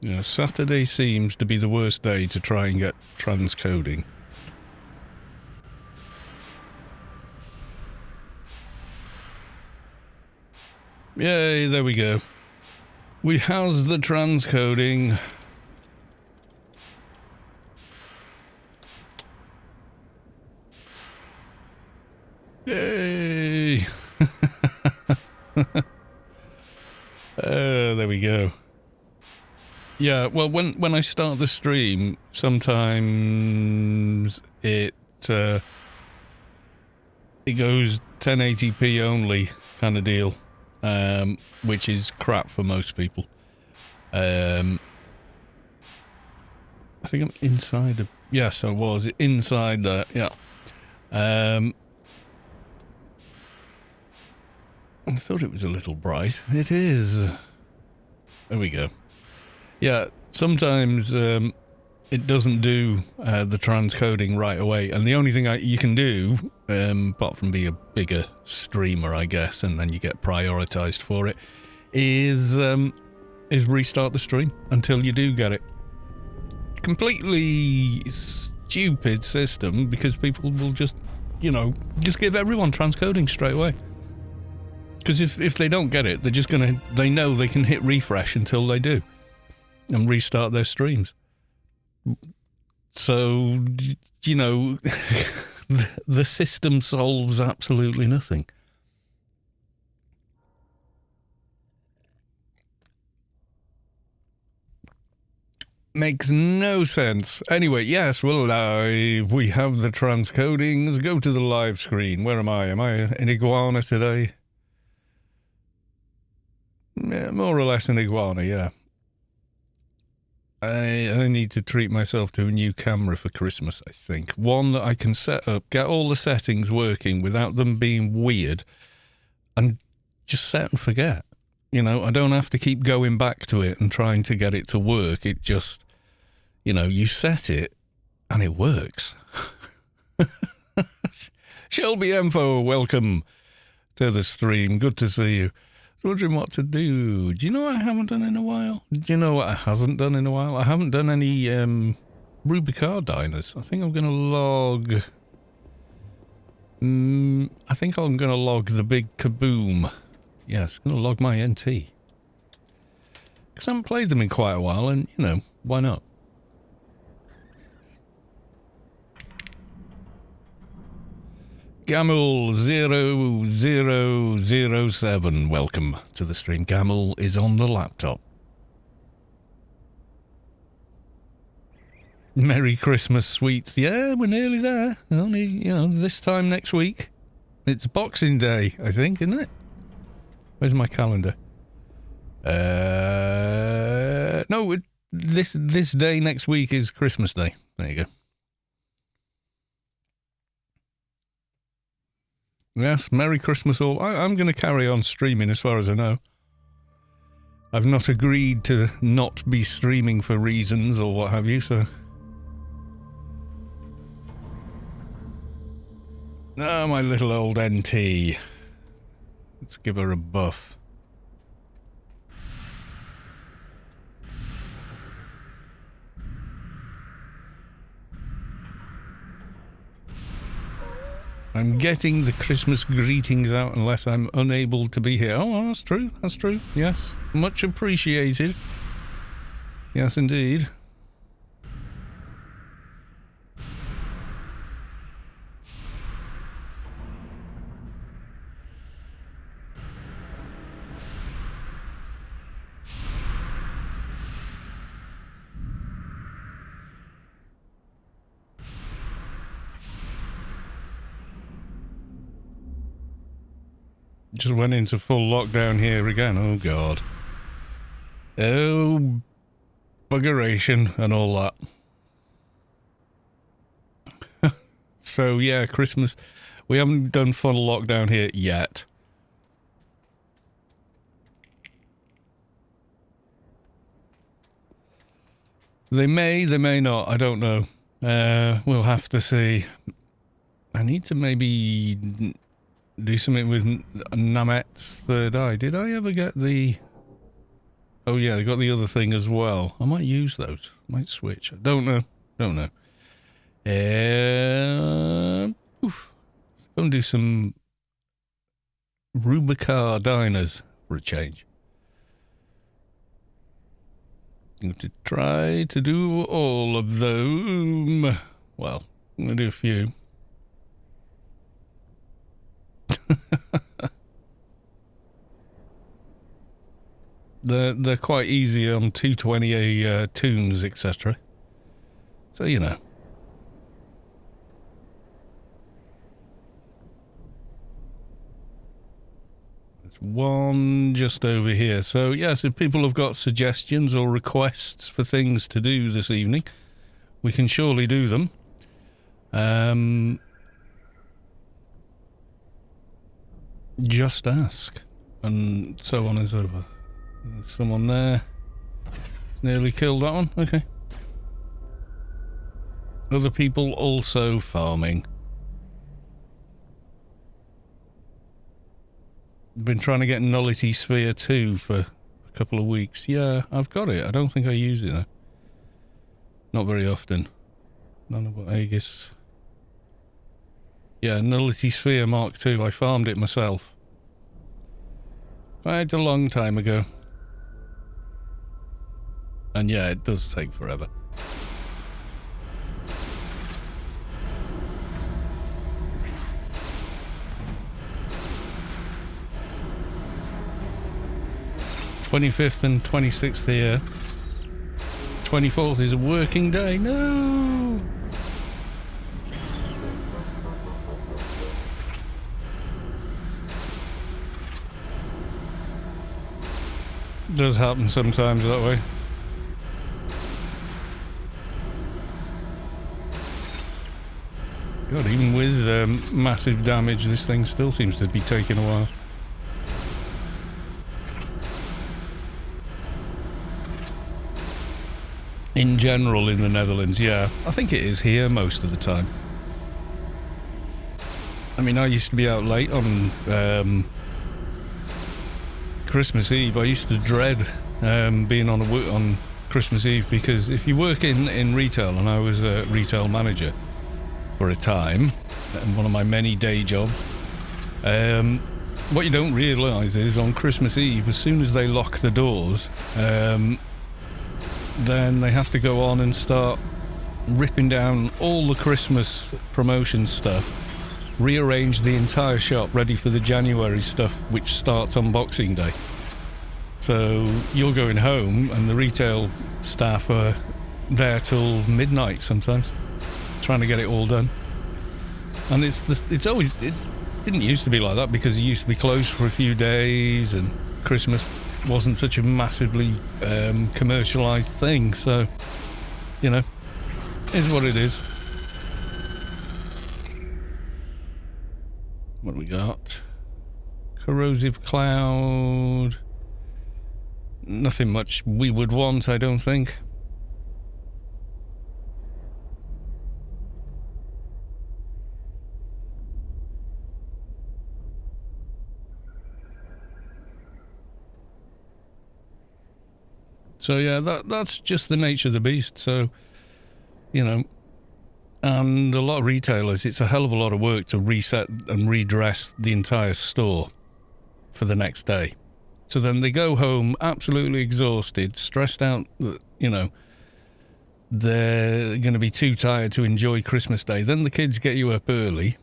Yeah, Saturday seems to be the worst day to try and get transcoding. Yay, there we go. We house the transcoding. Yay! There we go. Yeah, well, when I start the stream, sometimes it goes 1080p only kind of deal, which is crap for most people. I think I'm inside of... Yes, I was inside there, yeah. I thought it was a little bright. It is. There we go. Yeah, sometimes it doesn't do the transcoding right away, and the only thing you can do, apart from be a bigger streamer, I guess, and then you get prioritized for it, is restart the stream until you do get it. Completely stupid system, because people will just, you know, just give everyone transcoding straight away. Because if they don't get it, they're just gonna... They know they can hit refresh until they do. And restart their streams. So, you know, the system solves absolutely nothing. Makes no sense. Anyway, yes, we're live. We have the transcodings. Go to the live screen. Where am I? Am I an iguana today? Yeah, more or less an iguana, yeah. I need to treat myself to a new camera for Christmas, I think. One that I can set up, get all the settings working without them being weird, and just set and forget. You know, I don't have to keep going back to it and trying to get it to work. It just, you know, you set it and it works. Shelby Info, welcome to the stream. Good to see you. Wondering what to do. Do you know what I haven't done in a while? Do you know what I hasn't done in a while? I haven't done any RK-Dynas. I think I'm going to log... I think I'm going to log the big kaboom. Yes, I'm going to log my NT. Because I haven't played them in quite a while, and, you know, why not? Gamel0007, welcome to the stream. Gamel is on the laptop. Merry Christmas sweets. Yeah, we're nearly there. Only, you know, this time next week. It's Boxing Day, I think, isn't it? Where's my calendar? No, this day next week is Christmas Day. There you go. Yes, Merry Christmas all. I'm going to carry on streaming as far as I know. I've not agreed to not be streaming for reasons or what have you, so... Ah, my little old NT. Let's give her a buff. I'm getting the Christmas greetings out unless I'm unable to be here. Oh, that's true. That's true. Yes. Much appreciated. Yes, indeed. Just went into full lockdown here again. Oh, God. Oh, buggeration and all that. So, yeah, Christmas. We haven't done full lockdown here yet. They may not. I don't know. We'll have to see. I need to maybe... do something with Namet's third eye. Did I ever get the... Oh yeah, they got the other thing as well. I might use those. Might switch. I don't know. Don't know. Oof. Let's go and do some RK-Dynas for a change. I'm going to try to do all of them. Well, I'm going to do a few. They're quite easy on 220 tunes, etc. So, you know. There's one just over here. So, yes, if people have got suggestions or requests for things to do this evening, we can surely do them. Just ask. And so on and so forth. There's someone there. Nearly killed that one. Okay. Other people also farming. Been trying to get Nullity Sphere 2 for a couple of weeks. Yeah, I've got it. I don't think I use it though. Not very often. None of Aegis. Yeah, Nullity Sphere Mark II. I farmed it myself. Quite a long time ago. And yeah, it does take forever. '25th and 26th here. 24th is a working day. No! Does happen sometimes that way. God, even with massive damage, this thing still seems to be taking a while. In general in the Netherlands, yeah. I think it is here most of the time. I mean, I used to be out late on Christmas Eve. I used to dread being on Christmas Eve because if you work in retail, and I was a retail manager for a time, and one of my many day jobs, what you don't realise is on Christmas Eve, as soon as they lock the doors, then they have to go on and start ripping down all the Christmas promotion stuff, rearrange the entire shop ready for the January stuff, which starts on Boxing Day. So you're going home and the retail staff are there till midnight sometimes, trying to get it all done. And it's always, it didn't used to be like that because it used to be closed for a few days and Christmas wasn't such a massively commercialized thing, so you know, is what it is. What do we got? Corrosive cloud. Nothing much we would want, I don't think. So yeah, that's just the nature of the beast. So, you know, and a lot of retailers, it's a hell of a lot of work to reset and redress the entire store for the next day. So then they go home absolutely exhausted, stressed out that, you know, they're going to be too tired to enjoy Christmas Day. Then the kids get you up early.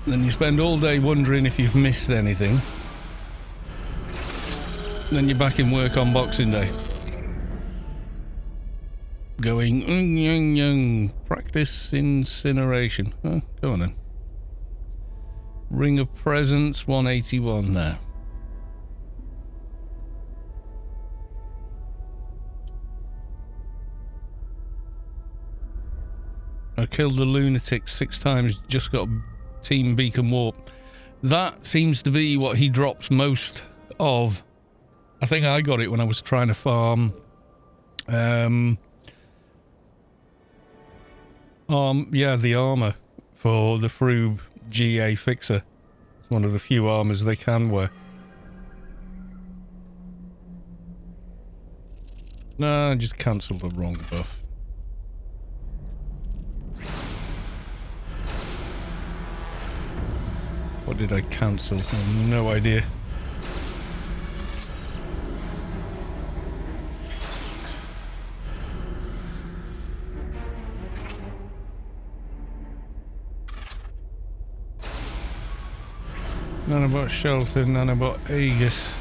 Then you spend all day wondering if you've missed anything. Then you're back in work on Boxing Day. Going, practice incineration. Oh, go on then. Ring of Presence, 181 there. I killed the lunatic 6 times, just got Team Beacon Warp. That seems to be what he drops most of. I think I got it when I was trying to farm yeah, the armor for the Froob GA Fixer. It's one of the few armors they can wear. No, I just cancelled the wrong buff. What did I cancel? I have no idea. Nanobot Shelter, Nanobot Aegis.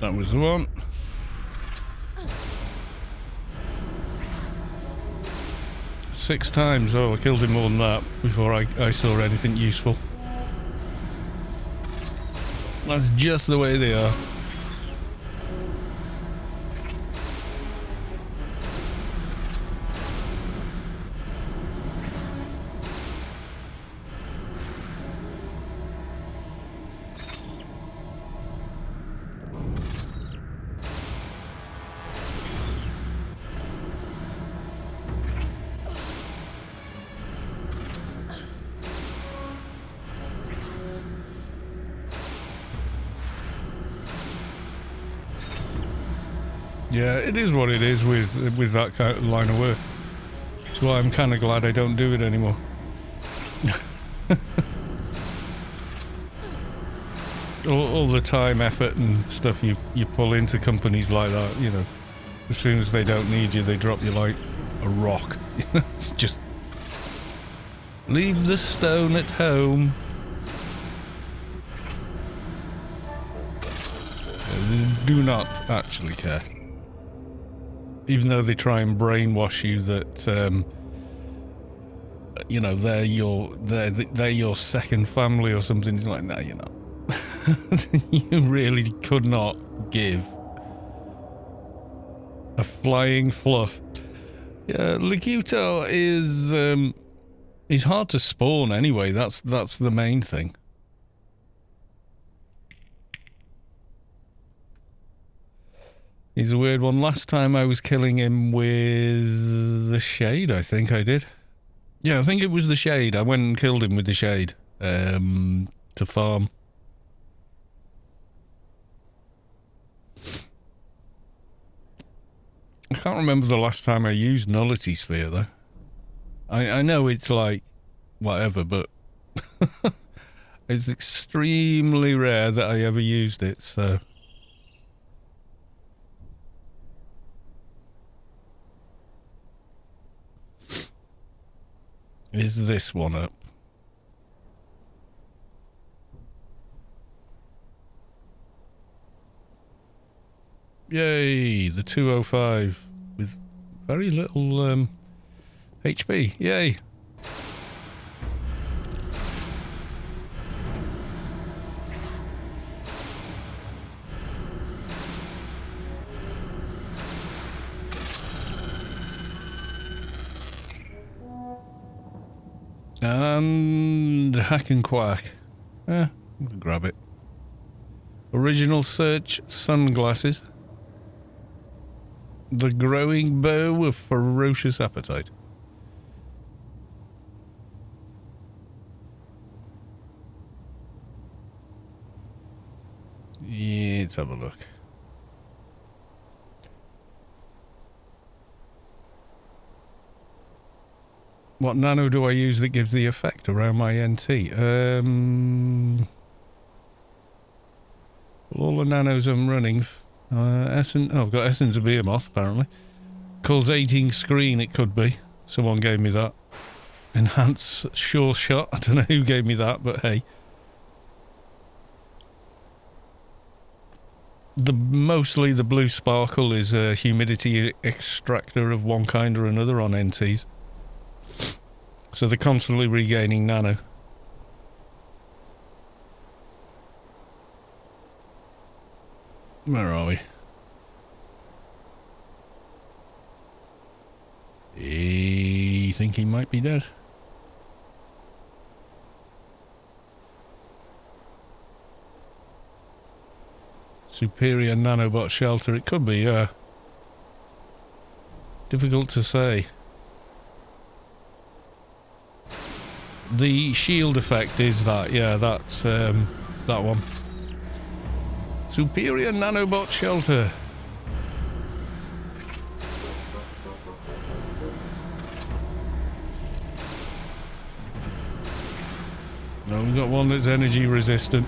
That was the one. Six times. Oh, I killed him more than that before I saw anything useful. That's just the way they are. Yeah, it is what it is with that kind of line of work. That's why I'm kind of glad I don't do it anymore. all the time, effort and stuff you pull into companies like that, you know, as soon as they don't need you, they drop you like a rock. It's just leave the stone at home. They do not actually care. Even though they try and brainwash you that, you know, they're your second family or something. It's like, no, you're not. You really could not give a flying fluff. Yeah, Likuto is he's hard to spawn anyway. That's the main thing. He's a weird one. Last time I was killing him with the Shade, I think I did. Yeah, I think it was the Shade. I went and killed him with the Shade to farm. I can't remember the last time I used Nullity Sphere, though. I know it's like, whatever, but it's extremely rare that I ever used it, so... Is this one up? Yay, the 205 with very little HP. Yay. And Hack and Quack. I'm gonna grab it. Original Search Sunglasses. The Growing Bow of Ferocious Appetite. Yeah, let's have a look. What nano do I use that gives the effect around my NT? All the nanos I'm running. I've got Essence of Behemoth, apparently. Pulsating Screen, it could be. Someone gave me that. Enhance Sure Shot. I don't know who gave me that, but hey. Mostly the Blue Sparkle is a humidity extractor of one kind or another on NTs. So they're constantly regaining nano. Where are we? I think he might be dead. Superior nanobot shelter. It could be, yeah. Difficult to say. The shield effect is that, yeah, that's that one. Superior nanobot shelter. No, we've got one that's energy resistant.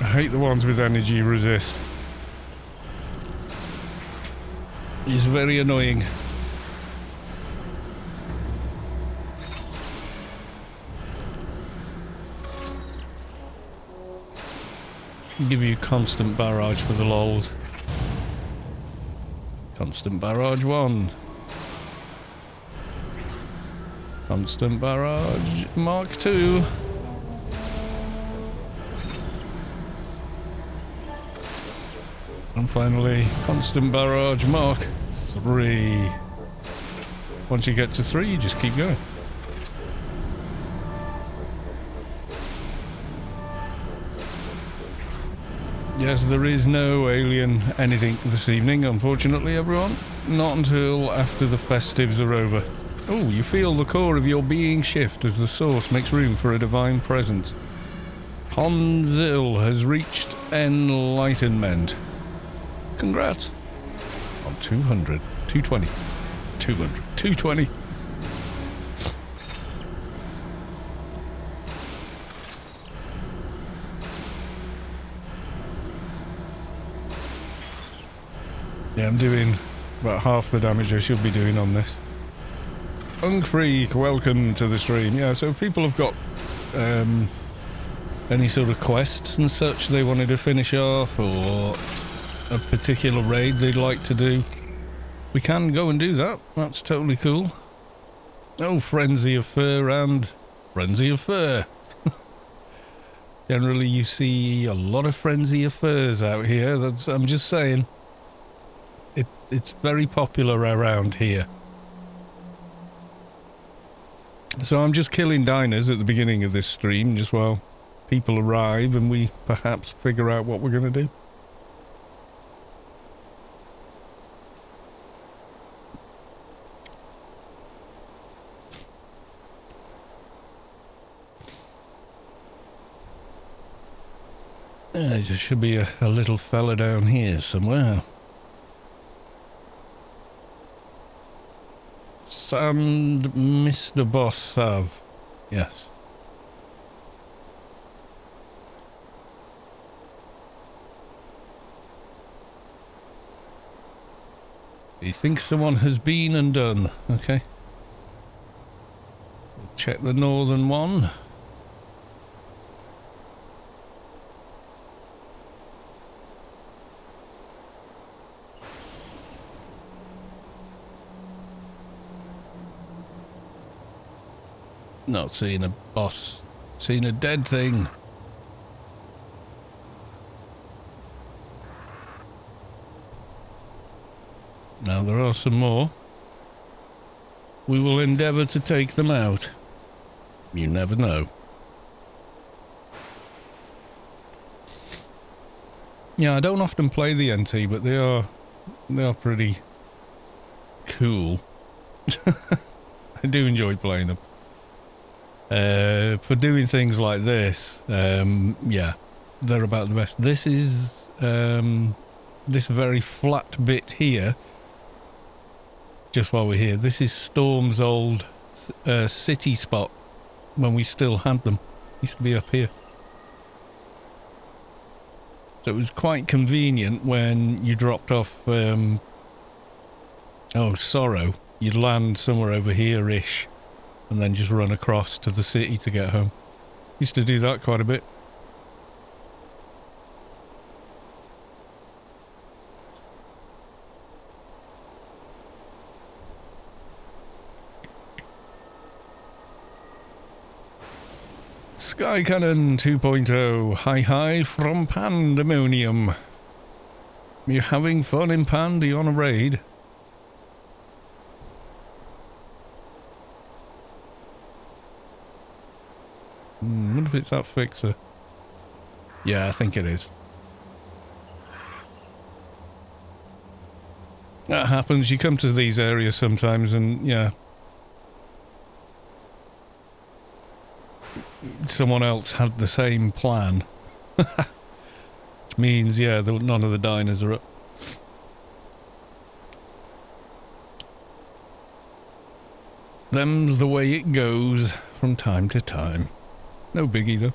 I hate the ones with energy resist. It's very annoying. Give you constant barrage for the lols. Constant barrage 1. Constant barrage Mark 2. And finally, constant barrage Mark 3. Once you get to 3, you just keep going. Yes, there is no alien anything this evening, unfortunately, everyone. Not until after the festives are over. Oh, you feel the core of your being shift as the source makes room for a divine presence. Honzil has reached enlightenment. Congrats. On 200, 220, 200, 220. Yeah, I'm doing about half the damage I should be doing on this. Ungfreak, welcome to the stream. Yeah, so if people have got any sort of quests and such they wanted to finish off, or a particular raid they'd like to do, we can go and do that. That's totally cool. Oh, Frenzy of Fur and Frenzy of Fur. Generally you see a lot of Frenzy of Furs out here. I'm just saying. It's very popular around here. So I'm just killing Dynas at the beginning of this stream, just while people arrive and we perhaps figure out what we're going to do. There should be a little fella down here somewhere. And Mr. Boss Sav. Yes. You think someone has been and done. Okay. Check the northern one. Not seeing a boss. Seeing a dead thing. Now there are some more. We will endeavour to take them out. You never know. Yeah, I don't often play the NT, but they are pretty cool. I do enjoy playing them. For doing things like this, yeah, they're about the best. This is this very flat bit here. Just while we're here, this is Storm's old city spot when we still had them. Used to be up here. So it was quite convenient when you dropped off, Sorrow. You'd land somewhere over here-ish and then just run across to the city to get home. Used to do that quite a bit. Sky Cannon 2.0. Hi from Pandemonium. You having fun in Pand? Are you on a raid? Wonder if it's that fixer. Yeah, I think it is. That happens. You come to these areas sometimes and, yeah. Someone else had the same plan. Which means, yeah, none of the diners are up. Them's the way it goes from time to time. No biggie, though.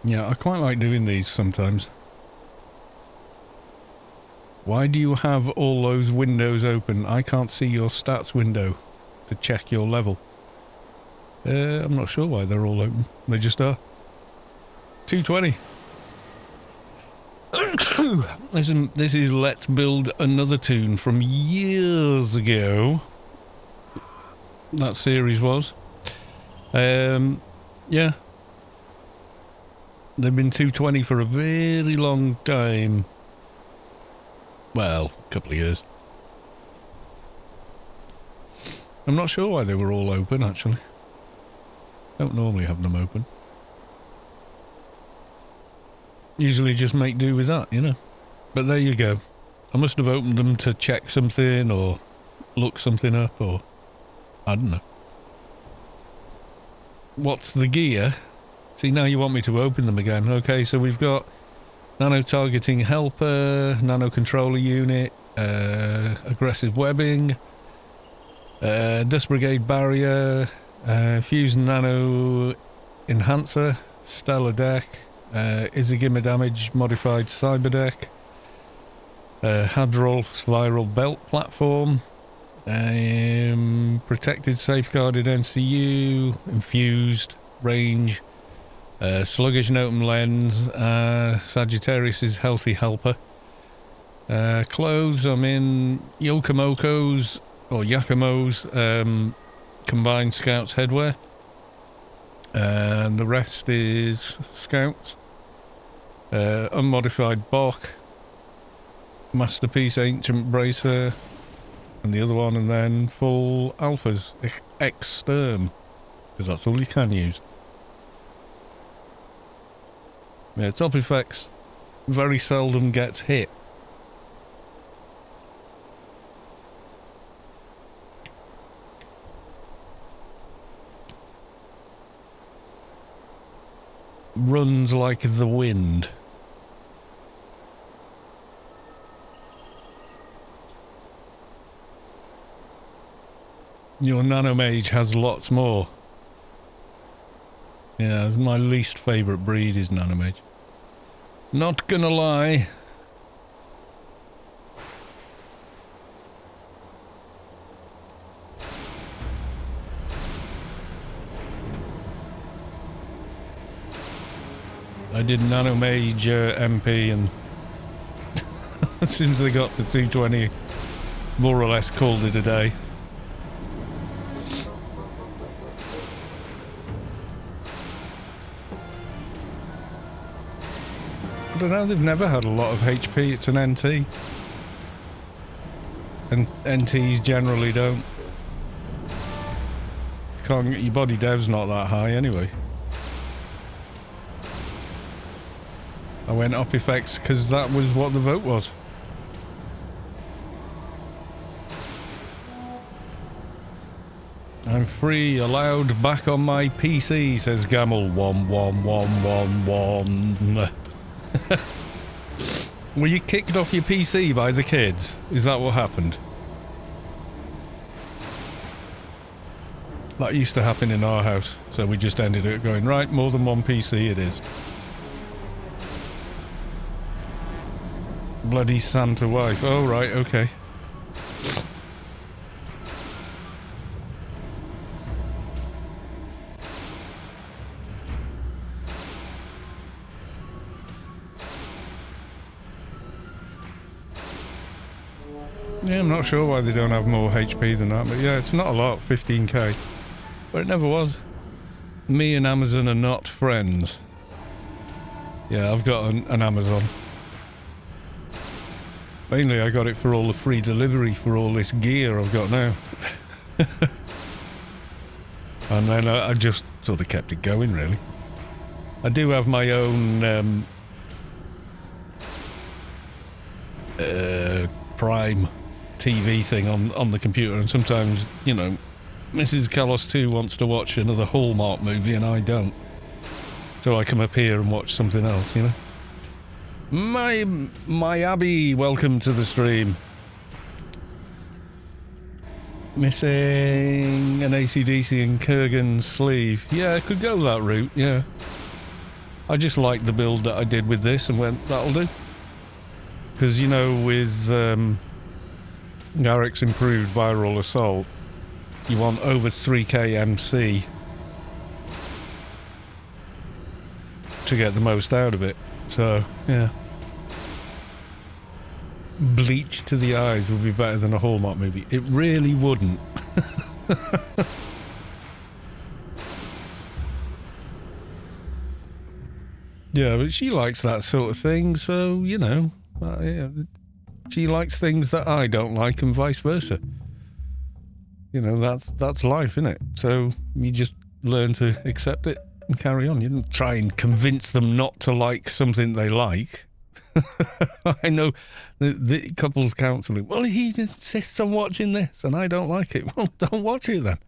Yeah, I quite like doing these sometimes. Why do you have all those windows open? I can't see your stats window to check your level. I'm not sure why they're all open. They just are. 220. This is Let's Build Another Tune from years ago. That series was. Yeah. They've been 220 for a very long time. Well, a couple of years. I'm not sure why they were all open, actually. Don't normally have them open. Usually just make do with that, you know. But there you go. I must have opened them to check something or look something up or... I don't know. What's the gear? See, now you want me to open them again. Okay, so we've got nano targeting helper, nano controller unit, aggressive webbing, dust brigade barrier, fusion nano enhancer, stellar deck, Izagima damage modified cyber deck, Hadrol viral belt platform, protected safeguarded NCU, infused range, sluggish Notum lens, Sagittarius's healthy helper. Clothes, I'm in Yokomoko's or Yakumo's combined scouts headwear. And the rest is scouts. Unmodified Bok, Masterpiece Ancient Bracer, and the other one, and then full alphas, Exterm, because that's all you can use. Yeah, top effects very seldom gets hit. Runs like the wind. Your nanomage has lots more. Yeah, it's my least favourite breed is nanomage. Not gonna lie. I did nanomage MP and as soon as they got to 220, more or less called it a day. I don't know, they've never had a lot of HP, it's an NT. And NTs generally don't. Your body dev's not that high anyway. I went up effects because that was what the vote was. I'm free, allowed, back on my PC, says Gamel. Wom. Were you kicked off your PC by the kids? Is that what happened? That used to happen in our house, so we just ended up going, right, more than one PC it is. Bloody Santa wife. Oh, right, okay. Yeah, I'm not sure why they don't have more HP than that, but yeah, it's not a lot, 15k. But it never was. Me and Amazon are not friends. Yeah, I've got an Amazon. Mainly I got it for all the free delivery for all this gear I've got now. And then I just sort of kept it going, really. I do have my own Prime TV thing on the computer, and sometimes, you know, Mrs. Carlos 2 wants to watch another Hallmark movie and I don't. So I come up here and watch something else, you know. My Abby, welcome to the stream. Missing an AC/DC and Kurgan sleeve. Yeah, I could go that route, yeah. I just liked the build that I did with this and went, that'll do. Because, you know, with Garrick's improved viral assault, you want over 3k MC to get the most out of it. So, yeah. Bleach to the eyes would be better than a Hallmark movie. It really wouldn't. Yeah, but she likes that sort of thing, so, you know, yeah, she likes things that I don't like and vice versa. You know, that's life, isn't it? So you just learn to accept it and carry on. You don't try and convince them not to like something they like. I know the couples counselling, well, he insists on watching this and I don't like it. Well, don't watch it then.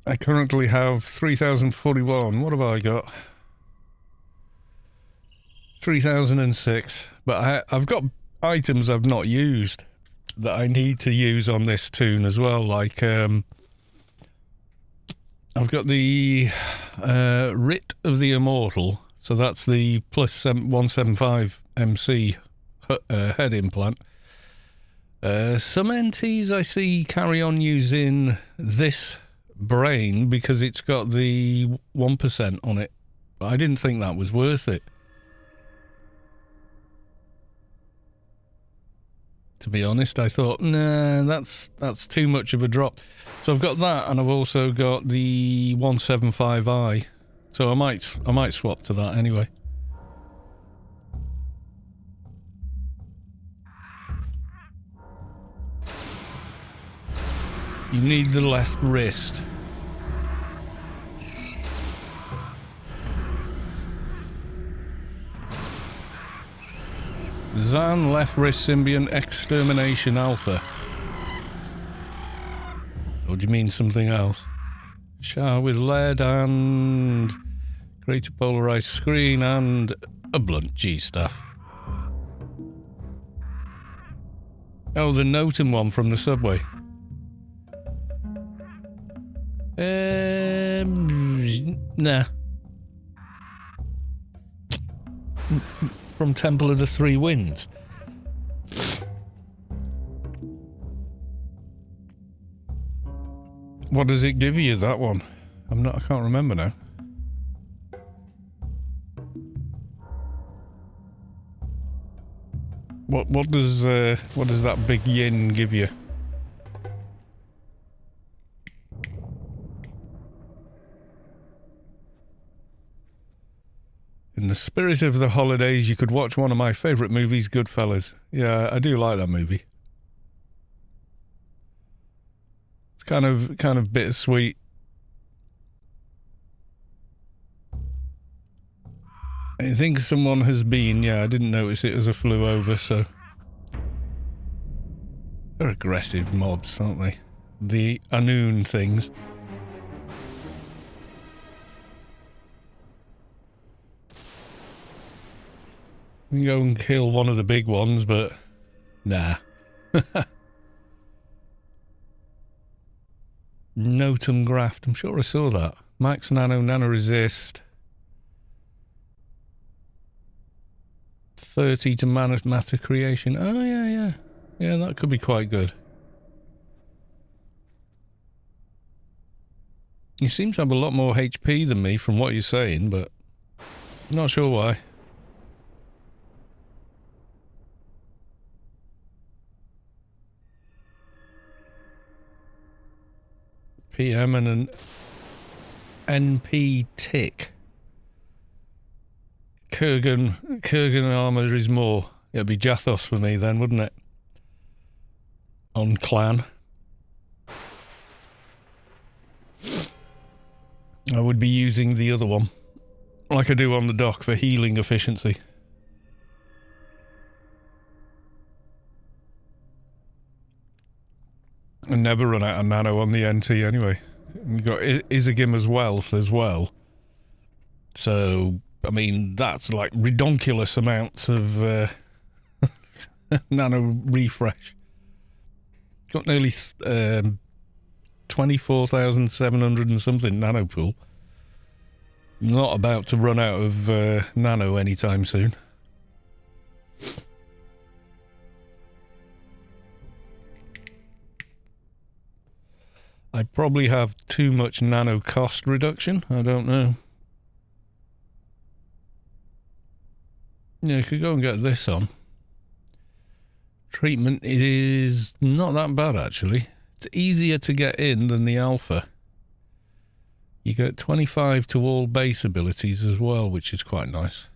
I currently have 3041. What have I got? 3006. But I've got items I've not used that I need to use on this tune as well. Like, I've got the Writ of the Immortal. So that's the plus 175 MC head implant. Some NTs I see carry on using this brain because it's got the 1% on it. But I didn't think that was worth it. To be honest, I thought, nah, that's too much of a drop. So I've got that, and I've also got the 175i. So I might swap to that anyway. You need the left wrist. Zan left wrist symbiont extermination alpha. Or do you mean something else? Shower with lead and greater polarized screen and a blunt G stuff. Oh, the Notum one from the subway. Nah. From Temple of the Three Winds. What does it give you, that one? I can't remember now. What does that big yin give you? In the spirit of the holidays, you could watch one of my favourite movies, Goodfellas. Yeah, I do like that movie. It's kind of bittersweet. I think someone has been, yeah, I didn't notice it as I flew over, so. They're aggressive mobs, aren't they? The Anoon things. You can go and kill one of the big ones, but nah. Notum graft, I'm sure I saw that. Max Nano, Nano Resist. 30 to matter creation. Oh, yeah. Yeah, that could be quite good. You seem to have a lot more HP than me from what you're saying, but not sure why. PM and an NP tick. Kurgan armour is more. It'd be Jathos for me then, wouldn't it? On clan. I would be using the other one, like I do on the dock, for healing efficiency. I never run out of nano on the NT anyway. You've got Izagima's wealth as well. So, I mean, that's like redonkulous amounts of nano refresh. Got nearly 24,700 and something nano pool. Not about to run out of nano anytime soon. I probably have too much nano cost reduction. I don't know. Yeah, I could go and get this on. Treatment is not that bad, actually. It's easier to get in than the alpha. You get 25 to all base abilities as well, which is quite nice.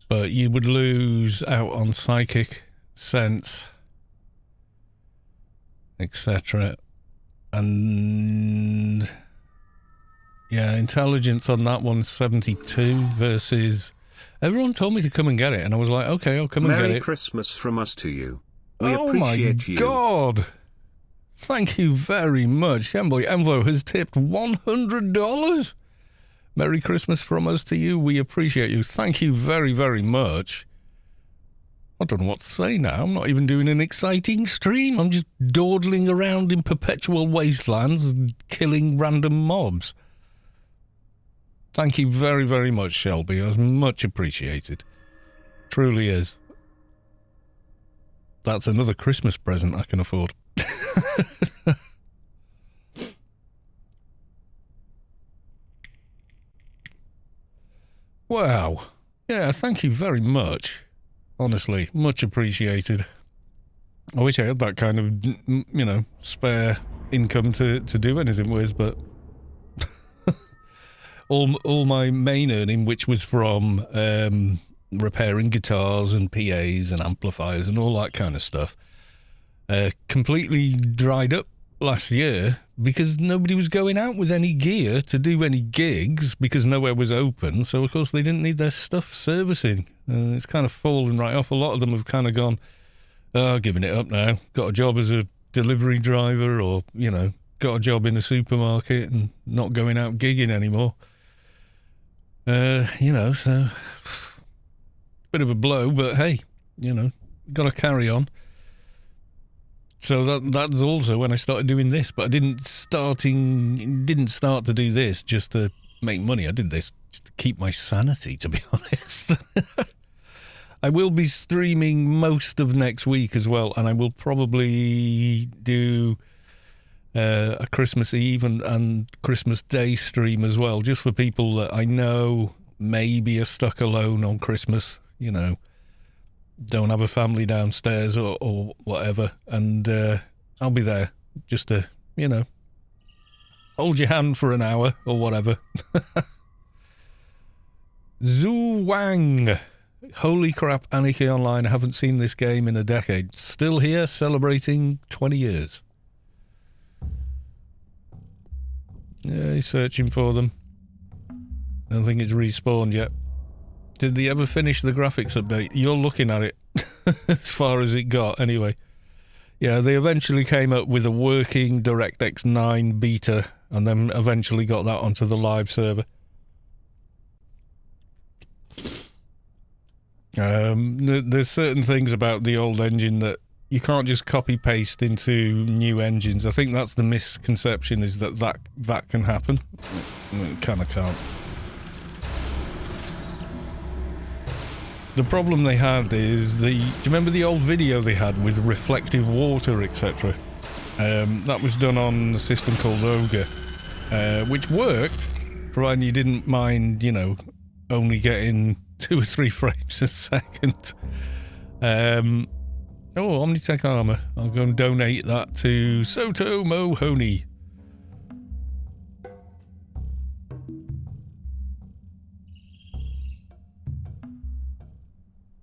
But you would lose out on psychic, sense, etc. And yeah, intelligence on that one's 72 versus... Everyone told me to come and get it, and I was like, okay, I'll come and get it. Merry Christmas from us to you. We appreciate you. Oh my God! Thank you very much. Emboy Envo has tipped $100. Merry Christmas from us to you. We appreciate you. Thank you very, very much. I don't know what to say now. I'm not even doing an exciting stream. I'm just dawdling around in perpetual wastelands and killing random mobs. Thank you very, very much, Shelby. That's much appreciated. Truly is. That's another Christmas present I can afford. Wow. Yeah, thank you very much. Honestly, much appreciated. I wish I had that kind of, you know, spare income to do anything with, but all my main earning, which was from repairing guitars and PAs and amplifiers and all that kind of stuff, completely dried up last year because nobody was going out with any gear to do any gigs because nowhere was open. So, of course, they didn't need their stuff servicing. It's kind of fallen right off. A lot of them have kind of gone, oh, giving it up now. Got a job as a delivery driver or, you know, got a job in a supermarket and not going out gigging anymore. You know, so bit of a blow, but hey, you know, got to carry on. So that's also when I started doing this, but I didn't start to do this just to make money. I did this just to keep my sanity, to be honest. I will be streaming most of next week as well, and I will probably do a Christmas Eve and Christmas Day stream as well, just for people that I know maybe are stuck alone on Christmas, you know, don't have a family downstairs or whatever, and I'll be there just to, you know, hold your hand for an hour or whatever. Zhu Wang. Holy crap, Anarchy Online. I haven't seen this game in a decade. Still here, celebrating 20 years. Yeah, he's searching for them. I don't think it's respawned yet. Did they ever finish the graphics update? You're looking at it as far as it got, anyway. Yeah, they eventually came up with a working DirectX 9 beta and then eventually got that onto the live server. There's certain things about the old engine that you can't just copy-paste into new engines. I think that's the misconception, is that can happen. It kind of can't. The problem they had is do you remember the old video they had with reflective water, etc.? That was done on a system called Ogre, which worked, provided you didn't mind, you know, only getting 2 or 3 frames a second. Oh, Omnitech armor. I'll go and donate that to Soto Mohoney.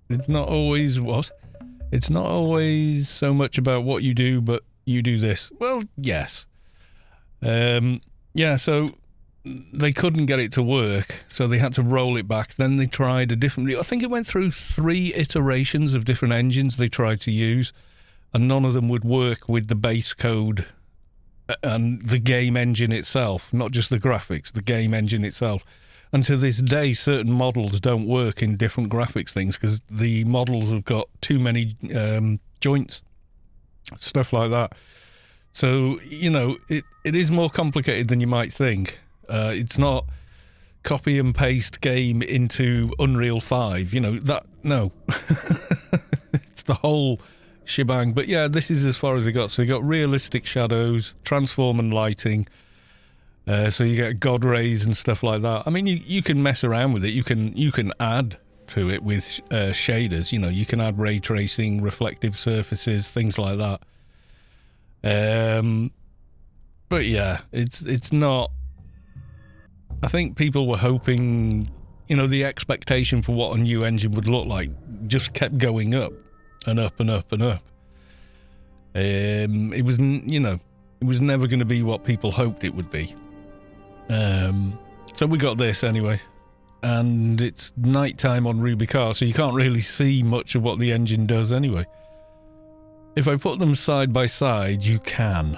It's not always what? It's not always so much about what you do, but you do this. Well, yes. Yeah, so they couldn't get it to work, so they had to roll it back. Then they tried a different... I think it went through 3 iterations of different engines they tried to use, and none of them would work with the base code and the game engine itself, not just the graphics, the game engine itself. And to this day, certain models don't work in different graphics things because the models have got too many joints, stuff like that. So, you know, it is more complicated than you might think. It's not copy and paste game into Unreal 5, you know, that, no. It's the whole shebang. But yeah, this is as far as it got. So you got realistic shadows, transform and lighting. So you get God rays and stuff like that. I mean, you can mess around with it. You can add to it with shaders. You know, you can add ray tracing, reflective surfaces, things like that. But yeah, it's not. I think people were hoping, you know, the expectation for what a new engine would look like just kept going up and up and up and up. It was, you know, it was never going to be what people hoped it would be. So we got this anyway, and it's nighttime on Ruby Car, so you can't really see much of what the engine does anyway. If I put them side by side, you can.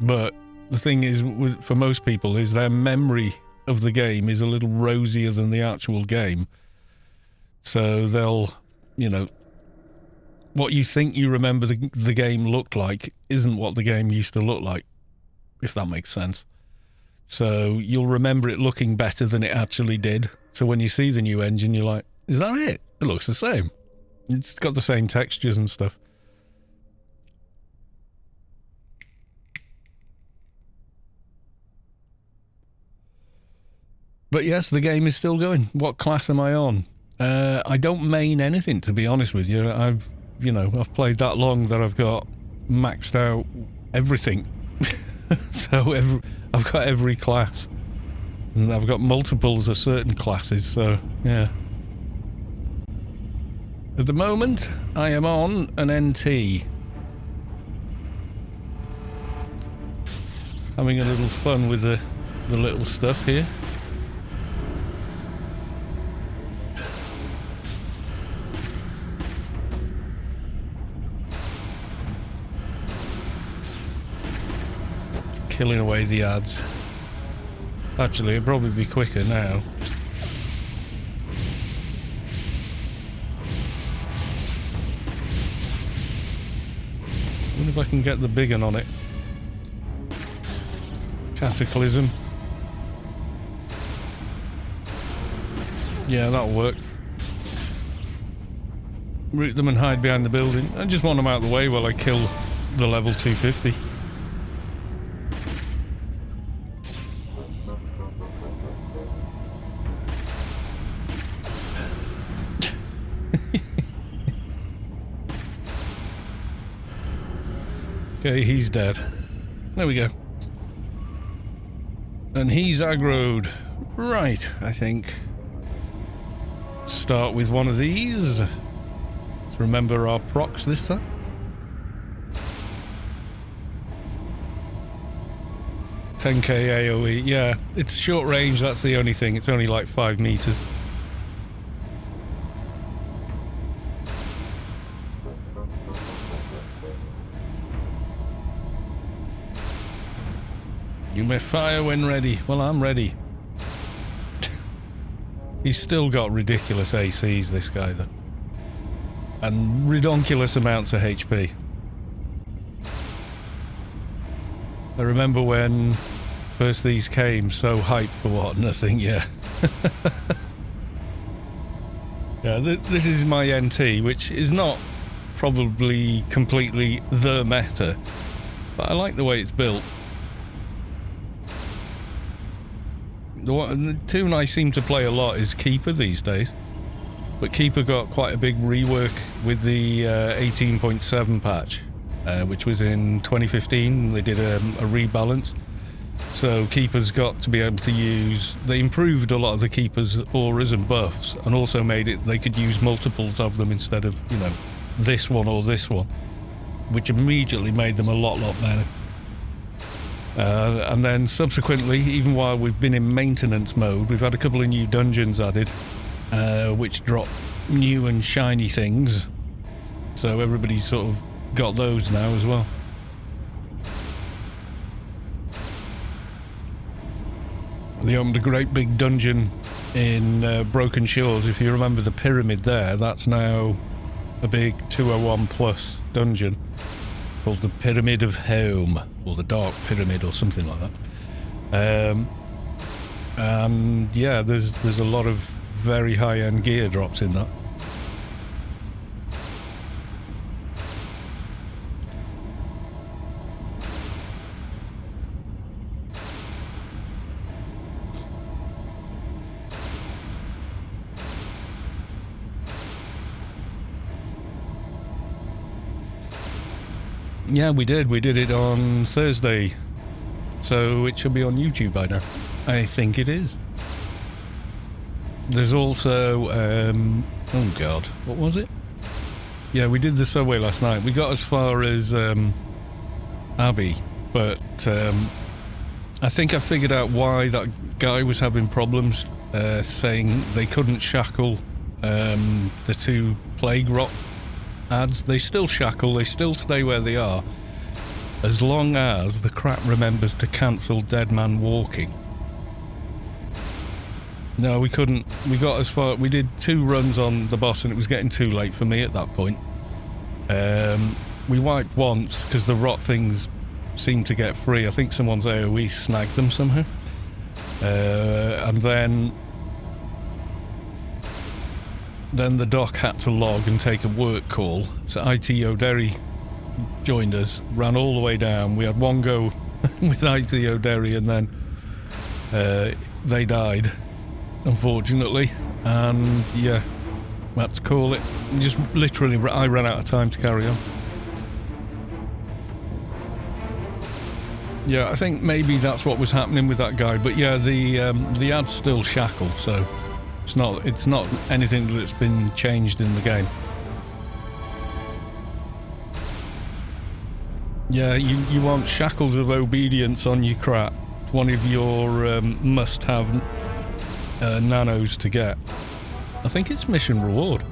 But the thing is, for most people, is their memory of the game is a little rosier than the actual game. So they'll, you know, what you think you remember the game looked like isn't what the game used to look like, if that makes sense. So you'll remember it looking better than it actually did. So when you see the new engine, you're like, is that it? It looks the same. It's got the same textures and stuff. But yes, the game is still going. What class am I on? I don't main anything, to be honest with you. I've played that long that I've got maxed out everything. So I've got every class. And I've got multiples of certain classes, so yeah. At the moment, I am on an NT. Having a little fun with the little stuff here. Killing away the ads. Actually, it'd probably be quicker now. I wonder if I can get the big one on it. Cataclysm. Yeah, that'll work. Root them and hide behind the building. I just want them out of the way while I kill the level 250. Okay, he's dead. There we go. And he's aggroed. Right, I think. Start with one of these. Let's remember our procs this time. $10k AoE. Yeah, it's short range, that's the only thing. It's only like 5 meters. You may fire when ready. Well, I'm ready. He's still got ridiculous ACs, this guy, though. And redonkulous amounts of HP. I remember when first these came, so hyped for what? Nothing, yeah. Yeah, this is my NT, which is not probably completely the meta, but I like the way it's built. The tune I seem to play a lot is Keeper these days. But Keeper got quite a big rework with the 18.7 patch, which was in 2015. They did a rebalance. So Keepers got to be able to use... They improved a lot of the Keepers' auras and buffs, and also made it they could use multiples of them instead of, you know, this one or this one, which immediately made them a lot better. And then subsequently, even while we've been in maintenance mode, we've had a couple of new dungeons added, which drop new and shiny things. So everybody's sort of got those now as well. They opened a great big dungeon in Broken Shores. If you remember the pyramid there, that's now a big 201 plus dungeon called the Pyramid of Home, or the Dark Pyramid, or something like that. And yeah, there's a lot of very high-end gear drops in that. Yeah, we did. We did it on Thursday, so it should be on YouTube by now. I think it is. There's also, oh god, what was it? Yeah, we did the subway last night. We got as far as Abbey, but I think I figured out why that guy was having problems, saying they couldn't shackle the 2 Plague Rot ads. They still shackle, they still stay where they are, as long as the crap remembers to cancel Dead Man Walking. No, we couldn't. We got as far... We did 2 runs on the boss and it was getting too late for me at that point. We wiped once because the rot things seemed to get free. I think someone's AoE snagged them somehow. And then the doc had to log and take a work call. So IT O'Derry joined us, ran all the way down. We had one go with IT O'Derry and then they died, unfortunately. And yeah, we had to call it. Just literally, I ran out of time to carry on. Yeah, I think maybe that's what was happening with that guy. But yeah, the ad's still shackled, so it's not anything that's been changed in the game. Yeah, you want Shackles of Obedience on your crap. One of your must-have nanos to get. I think it's mission reward.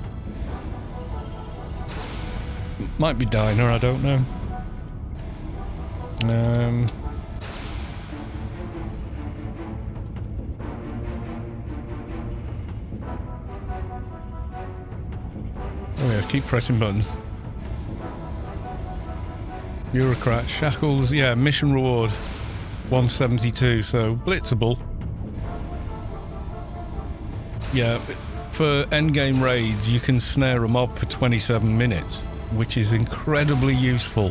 Might be Dyna, I don't know. Oh yeah, keep pressing buttons. Bureaucrat, Shackles, yeah, mission reward 172, so blitzable. Yeah, for endgame raids you can snare a mob for 27 minutes, which is incredibly useful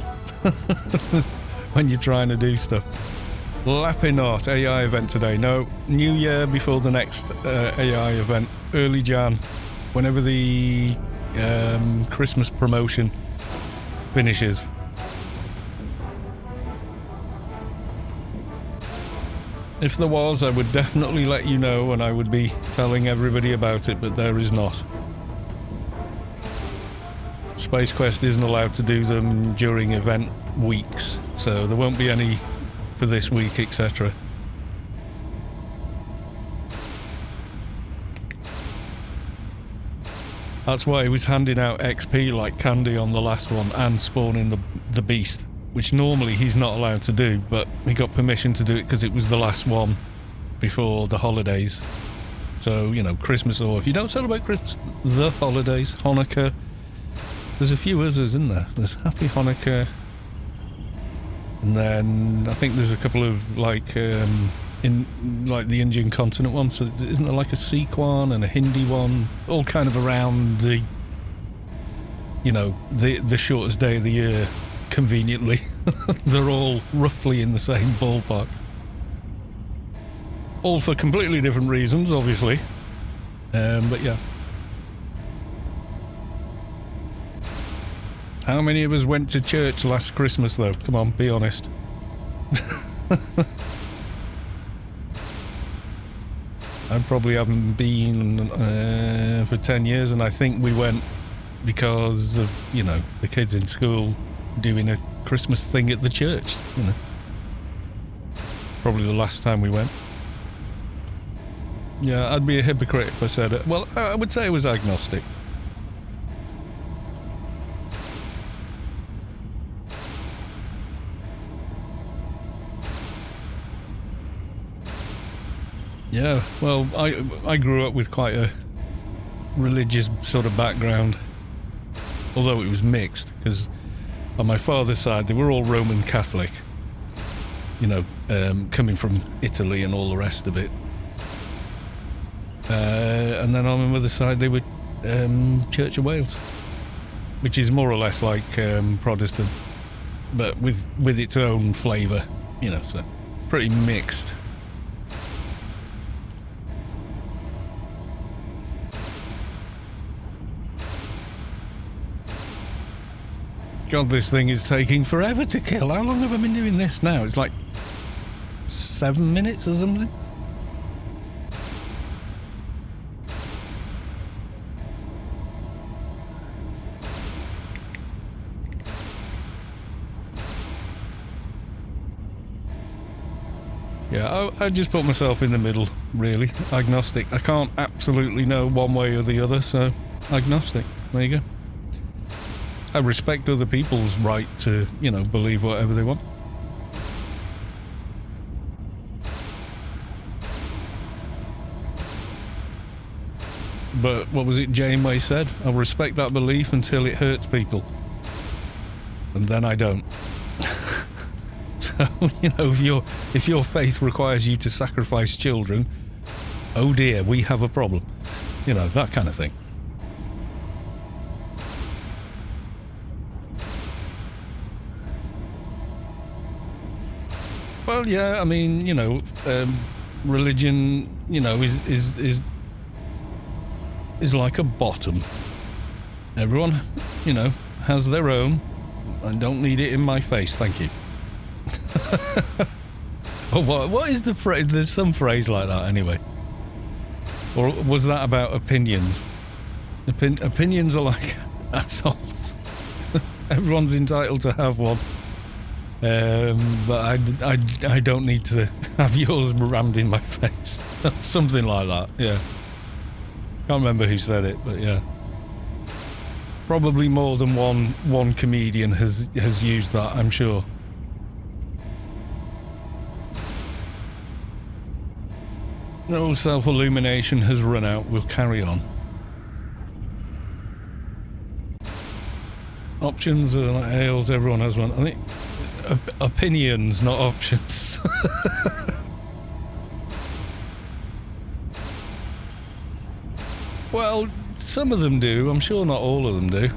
when you're trying to do stuff. Lappinot AI event today. No, New Year before the next AI event, early Jan, whenever the Christmas promotion finishes. If there was, I would definitely let you know and I would be telling everybody about it, but there is not. Space Quest isn't allowed to do them during event weeks, so there won't be any for this week, etc. That's why he was handing out XP like candy on the last one and spawning the beast, which normally he's not allowed to do, but he got permission to do it because it was the last one before the holidays. So, you know, Christmas, or if you don't celebrate Christmas, the holidays, Hanukkah. There's a few others, isn't there? There's Happy Hanukkah. And then I think there's a couple of like in like the Indian continent one. So isn't there like a Sikh one and a Hindi one, all kind of around the, you know, the shortest day of the year. Conveniently, they're all roughly in the same ballpark. All for completely different reasons, obviously. But yeah. How many of us went to church last Christmas, though? Come on, be honest. I probably haven't been for 10 years, and I think we went because of, you know, the kids in school doing a Christmas thing at the church, you know. Probably the last time we went. Yeah, I'd be a hypocrite if I said it. Well, I would say I was agnostic. Yeah, well, I grew up with quite a religious sort of background, although it was mixed, because on my father's side they were all Roman Catholic, you know, coming from Italy and all the rest of it, and then on my mother's side they were Church of Wales, which is more or less like Protestant, but with its own flavour, you know, so pretty mixed. God, this thing is taking forever to kill. How long have I been doing this now? It's like 7 minutes or something? Yeah, I just put myself in the middle, really. Agnostic. I can't absolutely know one way or the other, so agnostic. There you go. I respect other people's right to, you know, believe whatever they want. But what was it Janeway said? I'll respect that belief until it hurts people. And then I don't. So, you know, if your faith requires you to sacrifice children, oh dear, we have a problem. You know, that kind of thing. Well, yeah, I mean, you know, religion, you know, is like a bottom. Everyone, you know, has their own. I don't need it in my face, thank you. Oh, what is the phrase? There's some phrase like that anyway. Or was that about opinions? Opinions are like assholes. Everyone's entitled to have one. But I don't need to have yours rammed in my face. Something like that, yeah. Can't remember who said it, but yeah. Probably more than one comedian has used that, I'm sure. No, self-illumination has run out. We'll carry on. Options are like ales, everyone has one. I think opinions, not options. Well, some of them do. I'm sure not all of them do.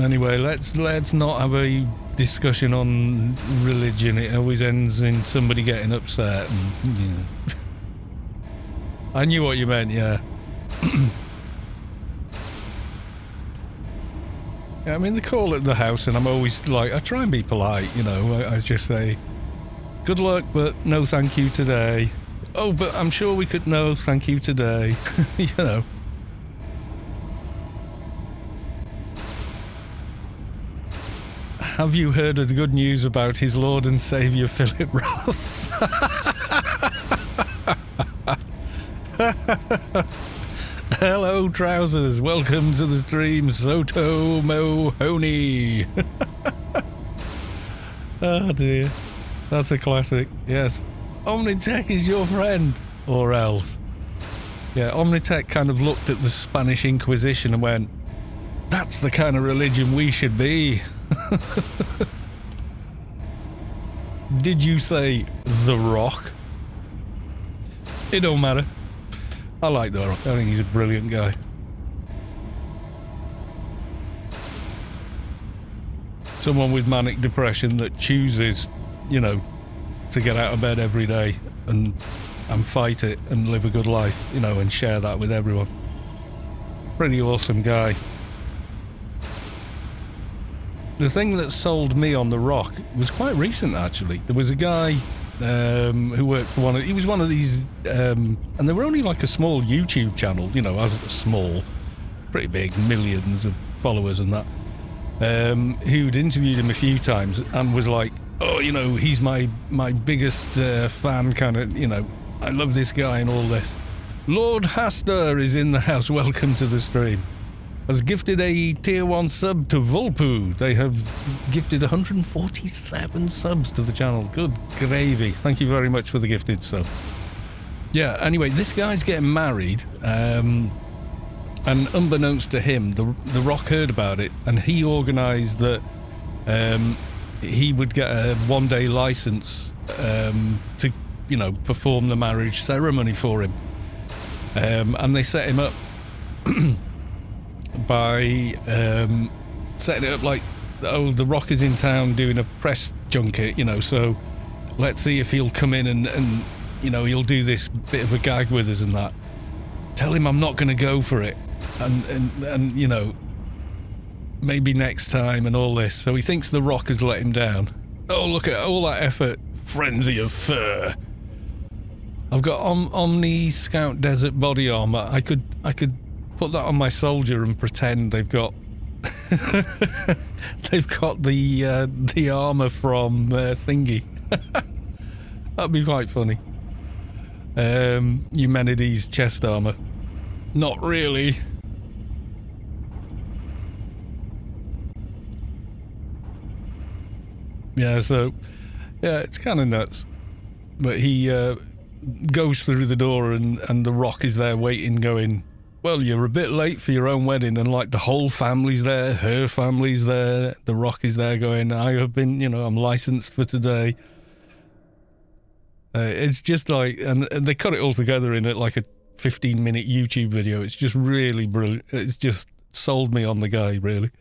Anyway, let's not have a discussion on religion. It always ends in somebody getting upset. And, you know. I knew what you meant, yeah. I mean, they call at the house, and I'm always like, I try and be polite, you know. I just say, good luck, but no thank you today. Oh, but I'm sure we could no thank you today. You know. Have you heard of the good news about his Lord and Saviour Philip Ross? Hello, Trousers. Welcome to the stream, Soto Mohoney. Oh dear. That's a classic. Yes. Omnitech is your friend. Or else. Yeah, Omnitech kind of looked at the Spanish Inquisition and went, that's the kind of religion we should be. Did you say The Rock? It don't matter. I like The Rock. I think he's a brilliant guy. Someone with manic depression that chooses, you know, to get out of bed every day and fight it and live a good life, you know, and share that with everyone. Pretty awesome guy. the thing that sold me on the Rock was quite recent, actually. There was a guy who worked for he was one of these, and they were only like a small YouTube channel, you know, as small, pretty big, millions of followers and that, who'd interviewed him a few times and was like, oh, you know, he's my biggest fan, kind of, you know, I love this guy and all this. Lord Hastur is in the house, welcome to the stream. Has gifted a tier 1 sub to Vulpu. They have gifted 147 subs to the channel. Good gravy. Thank you very much for the gifted sub. Yeah, anyway, this guy's getting married, and unbeknownst to him, the Rock heard about it, and he organised that he would get a one-day licence to, you know, perform the marriage ceremony for him. And they set him up by setting it up like, oh, the Rock is in town doing a press junket, you know, so let's see if he'll come in and you know, he'll do this bit of a gag with us and that. Tell him I'm not going to go for it, and you know, maybe next time and all this. So he thinks the Rock has let him down. Oh, look at all that effort. Frenzy of fur. I've got Omni Scout Desert Body Armor. I could put that on my soldier and pretend they've got they've got the armor from Thingy. That'd be quite funny. Eumenides chest armor. Not really. Yeah, so yeah, it's kind of nuts. But he goes through the door and the Rock is there waiting, going, well, you're a bit late for your own wedding, and like the whole family's there, her family's there, the Rock is there going, I have been, you know, I'm licensed for today. It's just like, and they cut it all together in like a 15-minute YouTube video. It's just really brilliant. It's just sold me on the guy, really.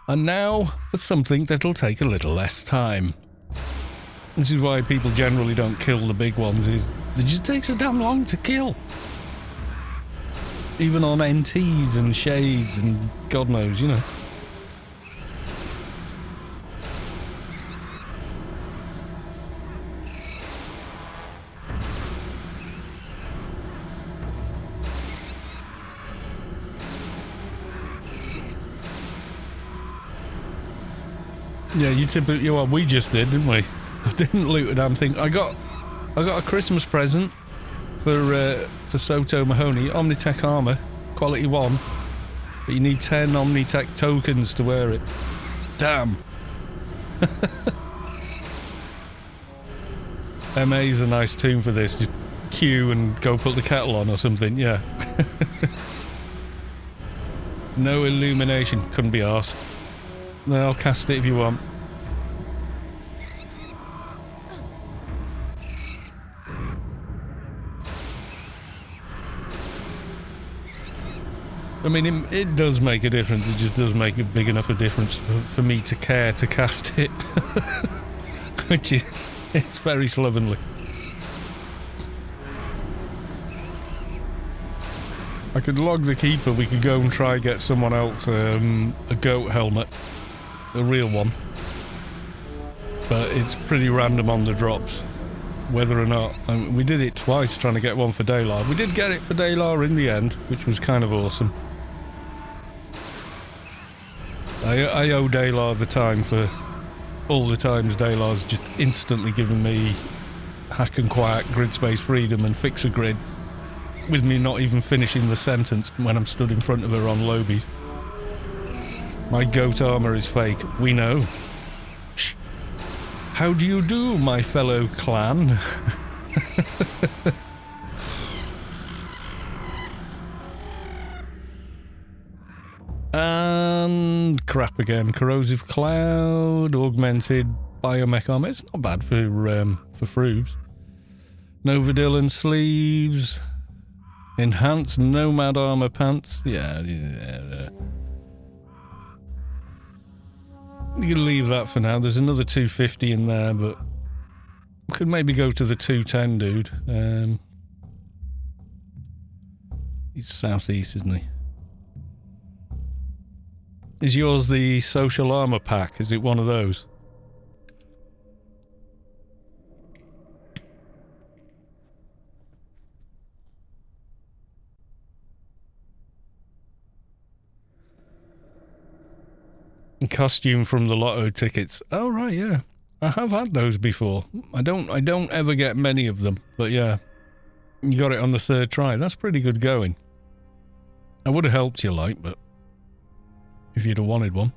And now for something that'll take a little less time. This is why people generally don't kill the big ones, is it just takes so damn long to kill. Even on NTs and shades and God knows, you know. Yeah, you typically, well, we just did, didn't we? I didn't loot a damn thing. I got a Christmas present for Soto Mahoney, Omnitech armor, quality 1, but you need 10 Omnitech tokens to wear it. Damn. MA's a nice tune for this. Just queue and go put the kettle on or something. Yeah. No illumination. Couldn't be arsed. I'll cast it if you want. I mean, it does make a difference. It just does make a big enough a difference for me to care to cast it. Which is, it's very slovenly. I could log the keeper. We could go and try get someone else a goat helmet. A real one. But it's pretty random on the drops. Whether or not... I mean, we did it twice trying to get one for Daylar. We did get it for Daylar in the end, which was kind of awesome. I owe Daylar the time for all the times Daylar's just instantly given me hack and quiet, grid space freedom and fix a grid with me not even finishing the sentence when I'm stood in front of her on lobies. My goat armor is fake. We know. Shh. How do you do, my fellow clan? And crap again. Corrosive cloud, augmented biomech armor. It's not bad for Frubes. Novadil sleeves. Enhanced nomad armor pants. Yeah. You can leave that for now. There's another 250 in there, but we could maybe go to the 210, dude. He's southeast, isn't he? Is yours the social armor pack? Is it one of those? The costume from the lotto tickets. Oh right, yeah. I have had those before. I don't ever get many of them, but yeah. You got it on the third try. That's pretty good going. I would have helped you, like, but if you'd have wanted one.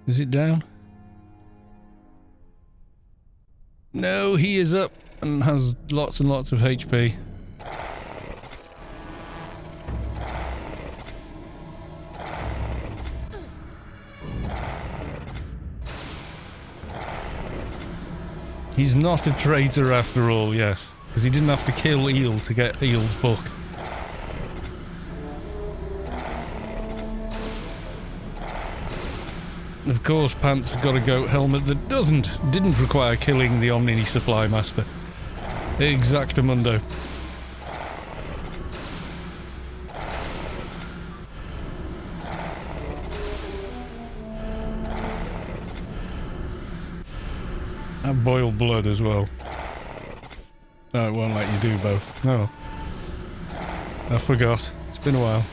Is it down? No, he is up and has lots and lots of HP. He's not a traitor after all, yes. Because he didn't have to kill Eel to get Eel's book. Of course, Pants got a goat helmet that didn't require killing the Omni Supply Master. Exactamundo. And boiled blood as well. No, it won't let you do both. No. I forgot. It's been a while.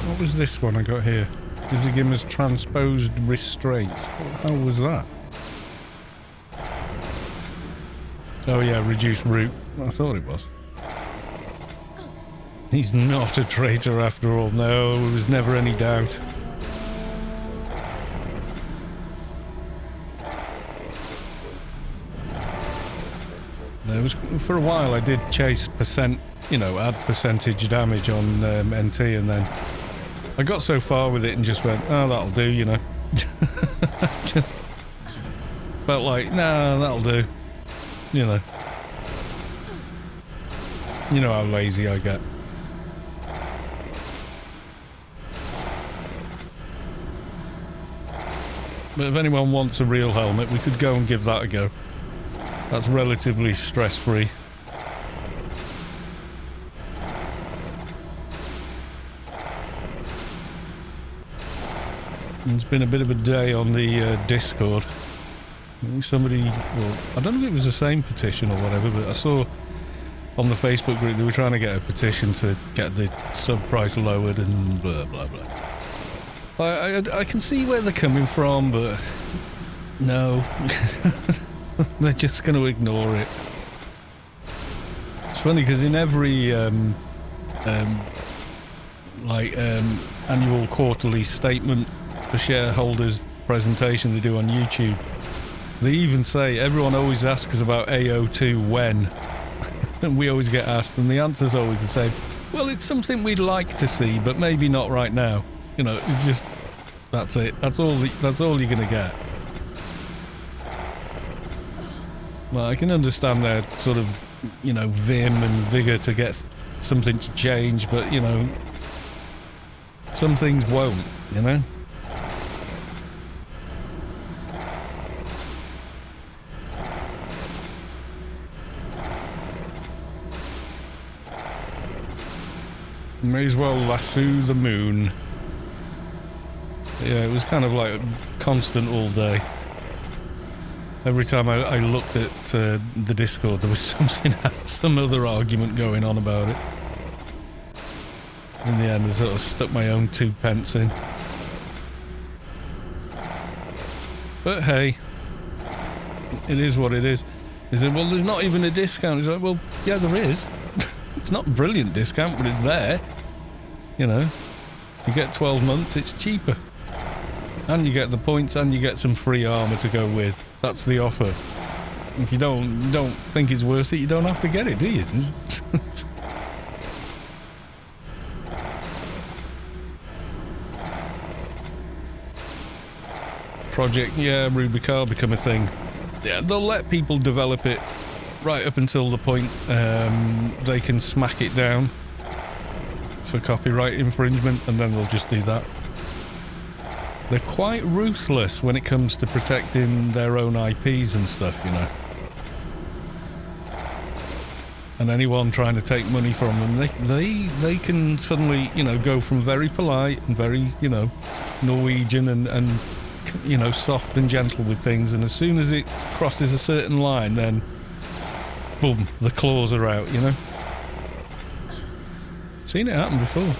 What was this one I got here? Izagima's transposed restraint. How was that? Oh yeah, reduced root. I thought it was. He's not a traitor after all. No, there was never any doubt. There was, for a while I did chase percent, add percentage damage on NT, and then I got so far with it and just went, oh, that'll do, Just felt like, nah, that'll do. You know how lazy I get. But if anyone wants a real helmet, we could go and give that a go. That's relatively stress-free. It's been a bit of a day on the Discord. I think somebody, well, I don't know if it was the same petition or whatever, but I saw on the Facebook group they were trying to get a petition to get the sub price lowered and blah blah blah. I can see where they're coming from, but no. They're just going to ignore it. It's funny because in every annual quarterly statement for shareholders presentation they do on YouTube, they even say, everyone always asks us about AO2 when, and we always get asked, and the answer's always the same. Well, it's something we'd like to see, but maybe not right now. It's just, that's it. That's all you're gonna get. Well, I can understand their sort of, vim and vigour to get something to change, but, some things won't, May as well lasso the moon. Yeah, it was kind of like constant all day. Every time I looked at the Discord, there was some other argument going on about it. In the end, I sort of stuck my own 2 pence in. But hey, it is what it is. He said, well, there's not even a discount. He's like, well, yeah, there is. It's not a brilliant discount, but it's there. You get 12 months, it's cheaper. And you get the points, and you get some free armor to go with. That's the offer. If you don't think it's worth it, you don't have to get it, do you? Project, yeah, Rubicar become a thing. Yeah, they'll let people develop it right up until the point they can smack it down for copyright infringement, and then they'll just do that. They're quite ruthless when it comes to protecting their own IPs and stuff, you know. And anyone trying to take money from them, they can suddenly, you know, go from very polite and very, you know, Norwegian and you know, soft and gentle with things, and as soon as it crosses a certain line, then boom, the claws are out, you know. Seen it happen before.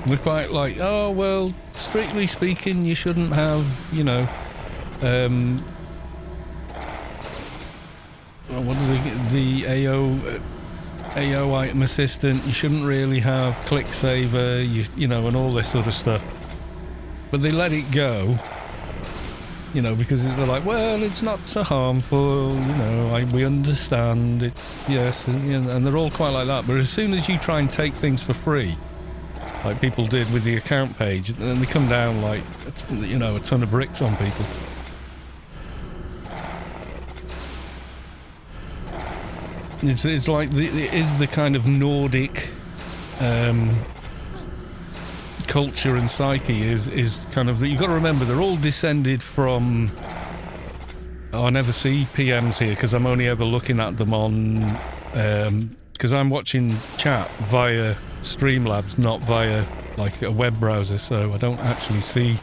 They're quite like, oh well, strictly speaking, you shouldn't have, you know, what do they get? The AO item assistant. You shouldn't really have click saver, you know, and all this sort of stuff. But they let it go, you know, because they're like, well, it's not so harmful, you know. We understand. It's yes, and they're all quite like that. But as soon as you try and take things for free, like people did with the account page, then they come down like, you know, a ton of bricks on people. It's like it is the kind of Nordic culture and psyche is kind of, you've got to remember they're all descended from, I never see PMs here because I'm only ever looking at them on, because I'm watching chat via Streamlabs, not via like a web browser, so I don't actually see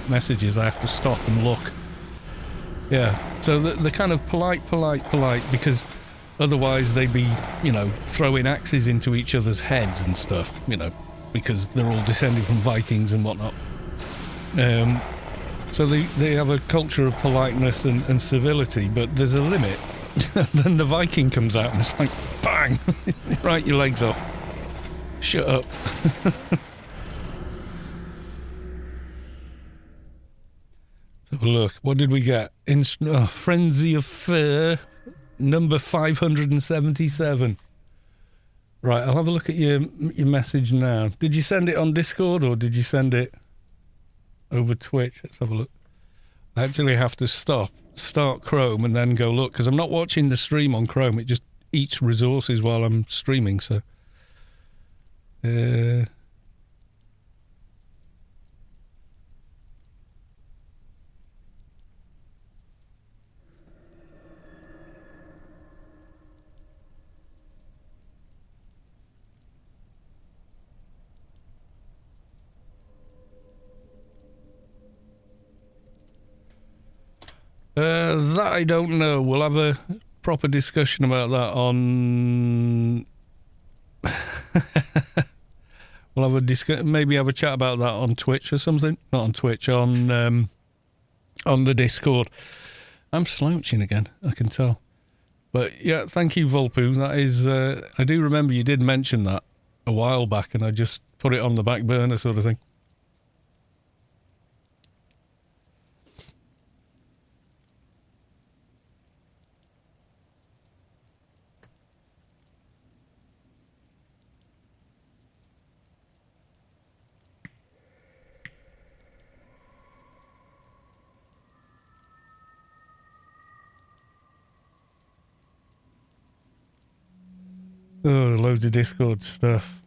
messages. I have to stop and look. Yeah, so the kind of polite because otherwise they'd be, you know, throwing axes into each other's heads and stuff, you know, because they're all descended from Vikings and whatnot. So they have a culture of politeness and civility, but there's a limit. Then the Viking comes out and it's like, bang! Right, your legs off. Shut up. So look, what did we get? Frenzy of Fur, number 577. Right, I'll have a look at your message now. Did you send it on Discord or did you send it over Twitch? Let's have a look. I actually have to start Chrome and then go look, because I'm not watching the stream on Chrome. It just eats resources while I'm streaming, so... that I don't know. We'll have a proper discussion about that on... We'll have maybe have a chat about that on Twitch or something. Not on Twitch, on the Discord. I'm slouching again, I can tell. But yeah, thank you, Volpu. That is, I do remember you did mention that a while back, and I just put it on the back burner sort of thing. Oh, loads of Discord stuff.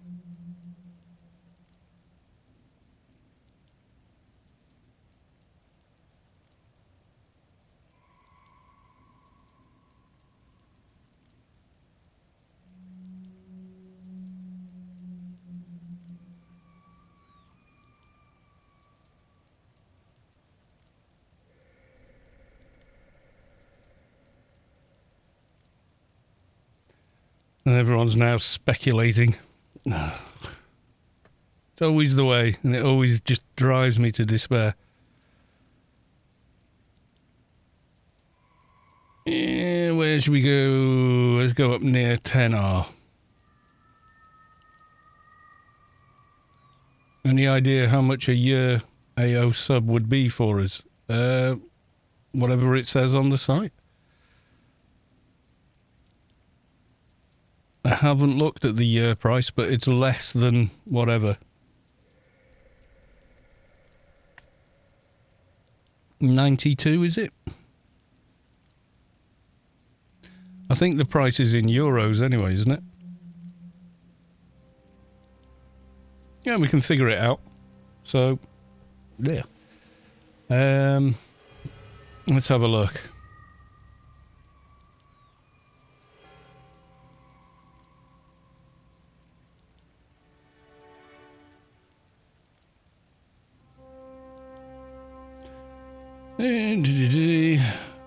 And everyone's now speculating. It's always the way, and it always just drives me to despair. Yeah, where should we go? Let's go up near 10R. Any idea how much a year AO sub would be for us? Whatever it says on the site. I haven't looked at the year price, but it's less than whatever. 92, is it? I think the price is in euros anyway, isn't it? Yeah, we can figure it out. So, yeah. Let's have a look.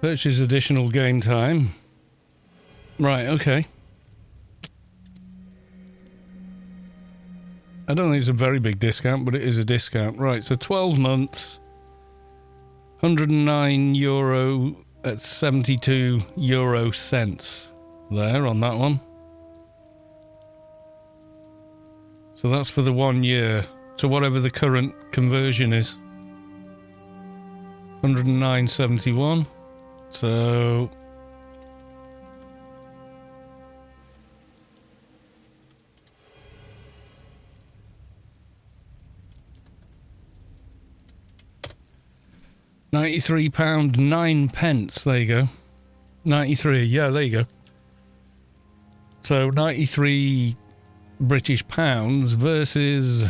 Purchase additional game time. Right, okay. I don't think it's a very big discount, but it is a discount. Right, so 12 months, €109 at 72 euro cents there on that one. So that's for the 1 year. So whatever the current conversion is. 109.71. So £93.09. There you go. 93. Yeah, there you go. So 93 British pounds versus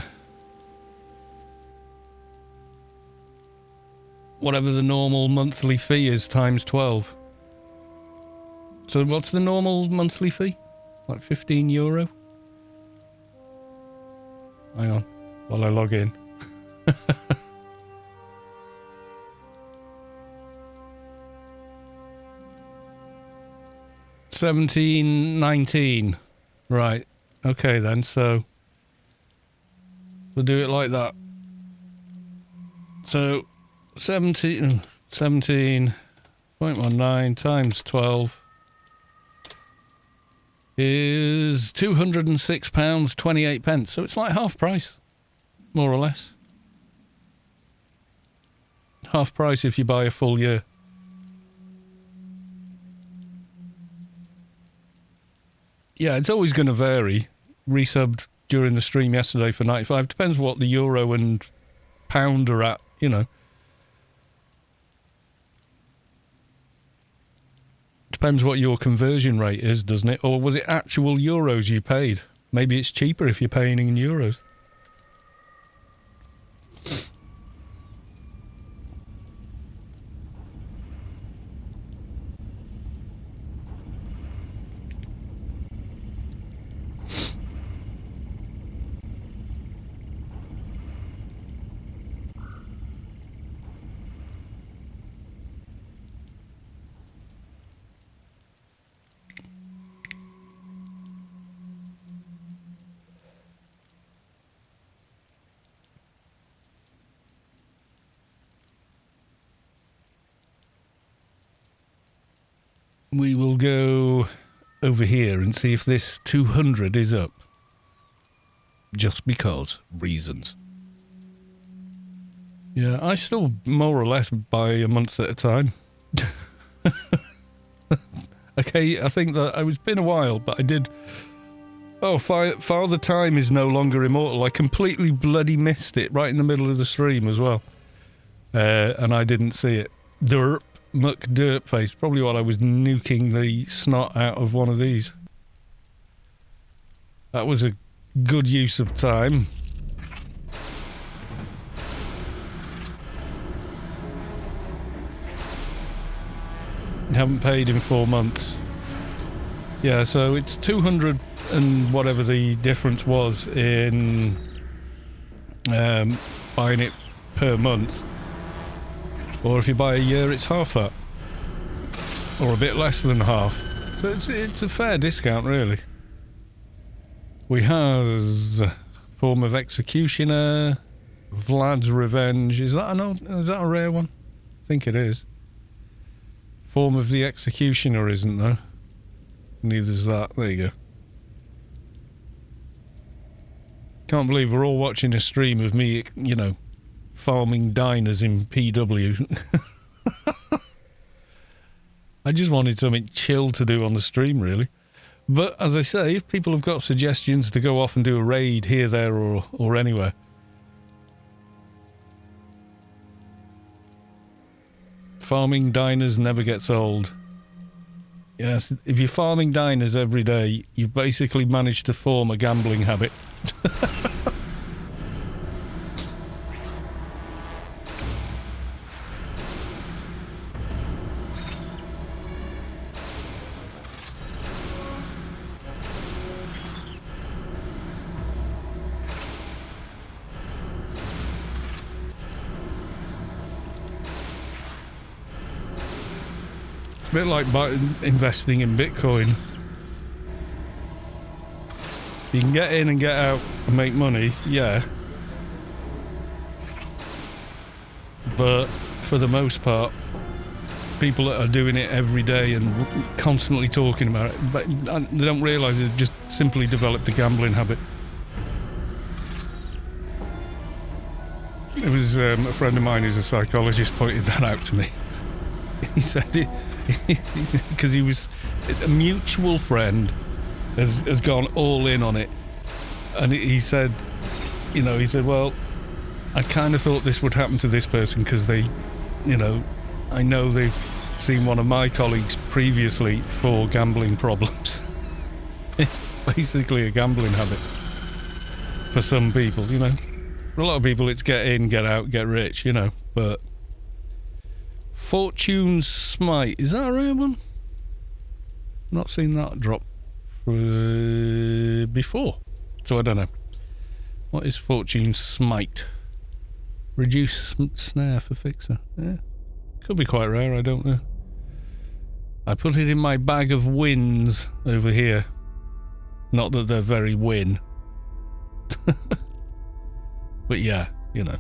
whatever the normal monthly fee is times 12. So what's the normal monthly fee? Like €15? Hang on, while I log in. 17.19. Right. Okay then, so we'll do it like that. So 17.19 times 12 is £206.28. So it's like half price, more or less. Half price if you buy a full year. Yeah, it's always going to vary. Resubbed during the stream yesterday for 95. Depends what the euro and pound are at, you know. Depends what your conversion rate is, doesn't it? Or was it actual euros you paid? Maybe it's cheaper if you're paying in euros. We will go over here and see if this 200 is up. Just because reasons. Yeah, I still more or less buy a month at a time. Okay, I think that it's been a while, but I did. Oh, Father Time is no longer immortal. I completely bloody missed it right in the middle of the stream as well. And I didn't see it. Derp. McDirtface, probably while I was nuking the snot out of one of these. That was a good use of time. Haven't paid in 4 months. Yeah, so it's 200 and whatever the difference was in buying it per month. Or if you buy a year, it's half that. Or a bit less than half. So it's a fair discount, really. We have Form of Executioner, Vlad's Revenge. Is that a rare one? I think it is. Form of the Executioner isn't, though. Neither's that. There you go. Can't believe we're all watching a stream of me, you know, farming diners in PW. I just wanted something chill to do on the stream, really. But as I say, if people have got suggestions to go off and do a raid here, there, or anywhere. Farming diners never gets old. Yes, if you're farming diners every day, you've basically managed to form a gambling habit. It's a bit like investing in Bitcoin. You can get in and get out and make money, yeah. But for the most part, people that are doing it every day and constantly talking about it, but they don't realise they've just simply developed a gambling habit. It was a friend of mine who's a psychologist pointed that out to me. He said it because he was a mutual friend has gone all in on it, and he said, you know, he said, well, I kind of thought this would happen to this person because they, you know, I know they've seen one of my colleagues previously for gambling problems. It's basically a gambling habit for some people, you know. For a lot of people, it's get in, get out, get rich, you know. But Fortune Smite, is that a rare one? Not seen that drop before, so I don't know. What is Fortune Smite? Reduce snare for fixer. Yeah. Could be quite rare, I don't know. I put it in my bag of wins over here. Not that they're very win. But yeah, you know.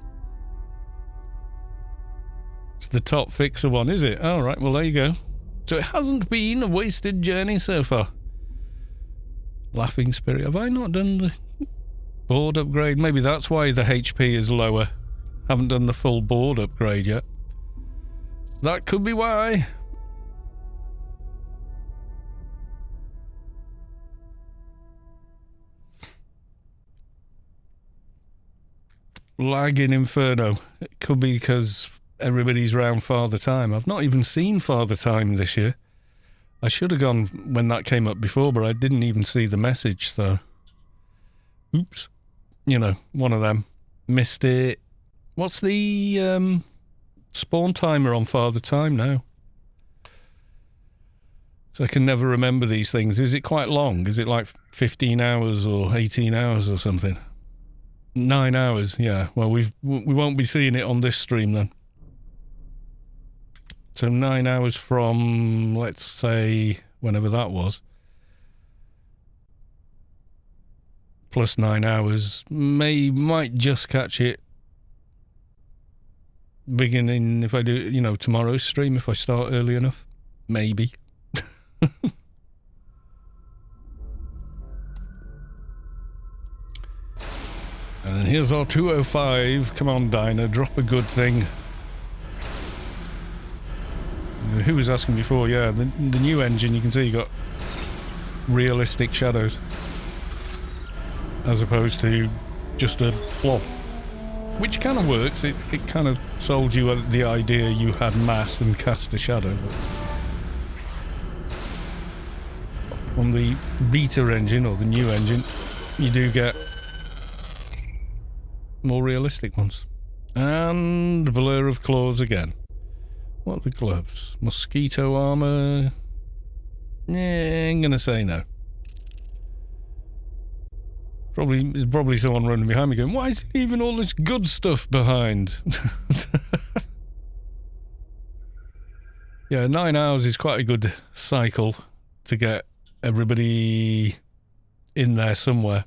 It's the top fixer one, is it? All right, well, there you go. So it hasn't been a wasted journey so far. Laughing Spirit. Have I not done the board upgrade? Maybe that's why the HP is lower. Haven't done the full board upgrade yet. That could be why. Lag in Inferno. It could be because everybody's round Father Time. I've not even seen Father Time this year. I should have gone when that came up before, but I didn't even see the message, so... Oops. You know, one of them. Missed it. What's the spawn timer on Father Time now? So I can never remember these things. Is it quite long? Is it like 15 hours or 18 hours or something? 9 hours, yeah. Well, we won't be seeing it on this stream then. So 9 hours from, let's say, whenever that was. Plus 9 hours. Might just catch it beginning, if I do, you know, tomorrow's stream, if I start early enough. Maybe. And here's our 205. Come on, Dyna, drop a good thing. Who was asking before? Yeah, the new engine, you can see you got realistic shadows as opposed to just a blob, which kind of works. It kind of sold you the idea you had mass and cast a shadow. But on the beta engine or the new engine, you do get more realistic ones. And blur of claws again. What are the gloves? Mosquito armor? Yeah, I'm gonna say no. There's probably someone running behind me going, why is even all this good stuff behind? Yeah, 9 hours is quite a good cycle to get everybody in there somewhere.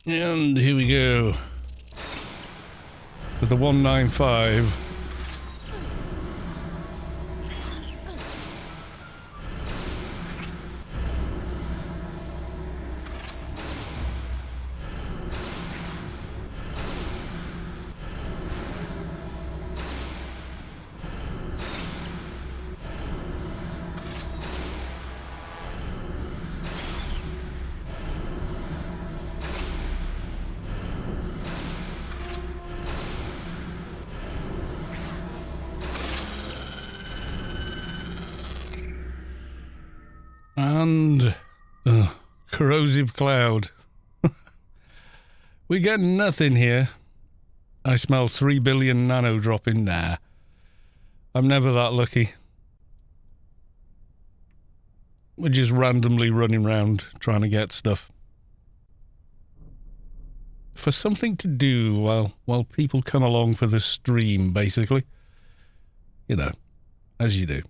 And here we go. For the 195. And corrosive cloud. We get nothing here. I smell 3 billion nano dropping. Nah. I'm never that lucky. We're just randomly running around trying to get stuff. For something to do while people come along for the stream, basically. You know, as you do.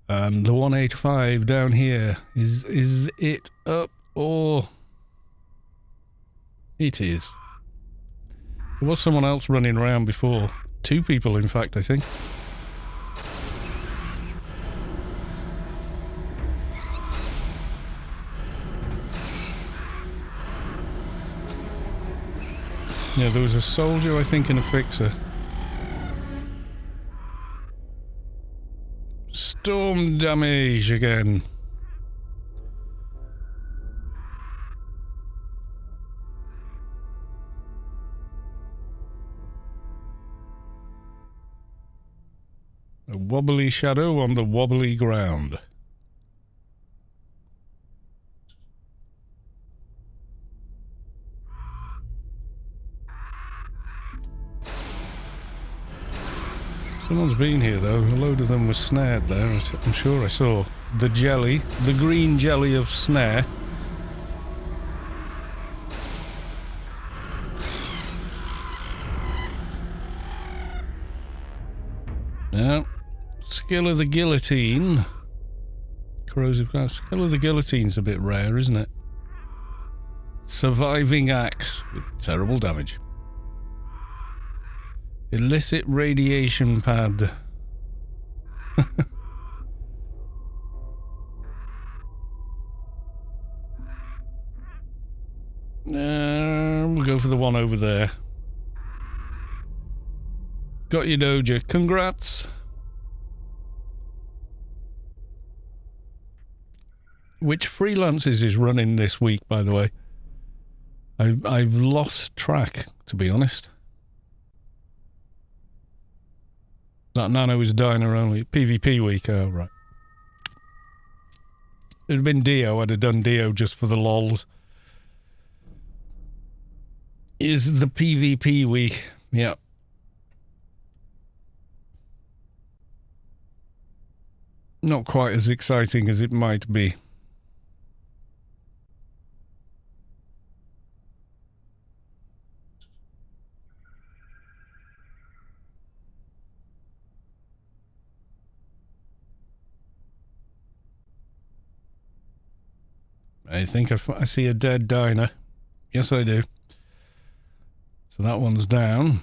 And the 185 down here, is it up or... It is. There was someone else running around before. 2 people, in fact, I think. Yeah, there was a soldier, I think, and a fixer. Storm damage again. A wobbly shadow on the wobbly ground. Someone's been here though. A load of them were snared there. I'm sure I saw the jelly, the green jelly of snare. Now, skill of the guillotine. Corrosive glass. Skill of the guillotine's a bit rare, isn't it? Surviving axe with terrible damage. Illicit radiation pad. We'll go for the one over there. Got your doja. Congrats. Which freelancers is running this week, by the way? I've lost track, to be honest. That Nano is Dyna only. PvP week, oh right. It had been Dio, I'd have done Dio just for the lols. Is the PvP week, yeah. Not quite as exciting as it might be. I think I see a dead Dyna. Yes, I do. So that one's down.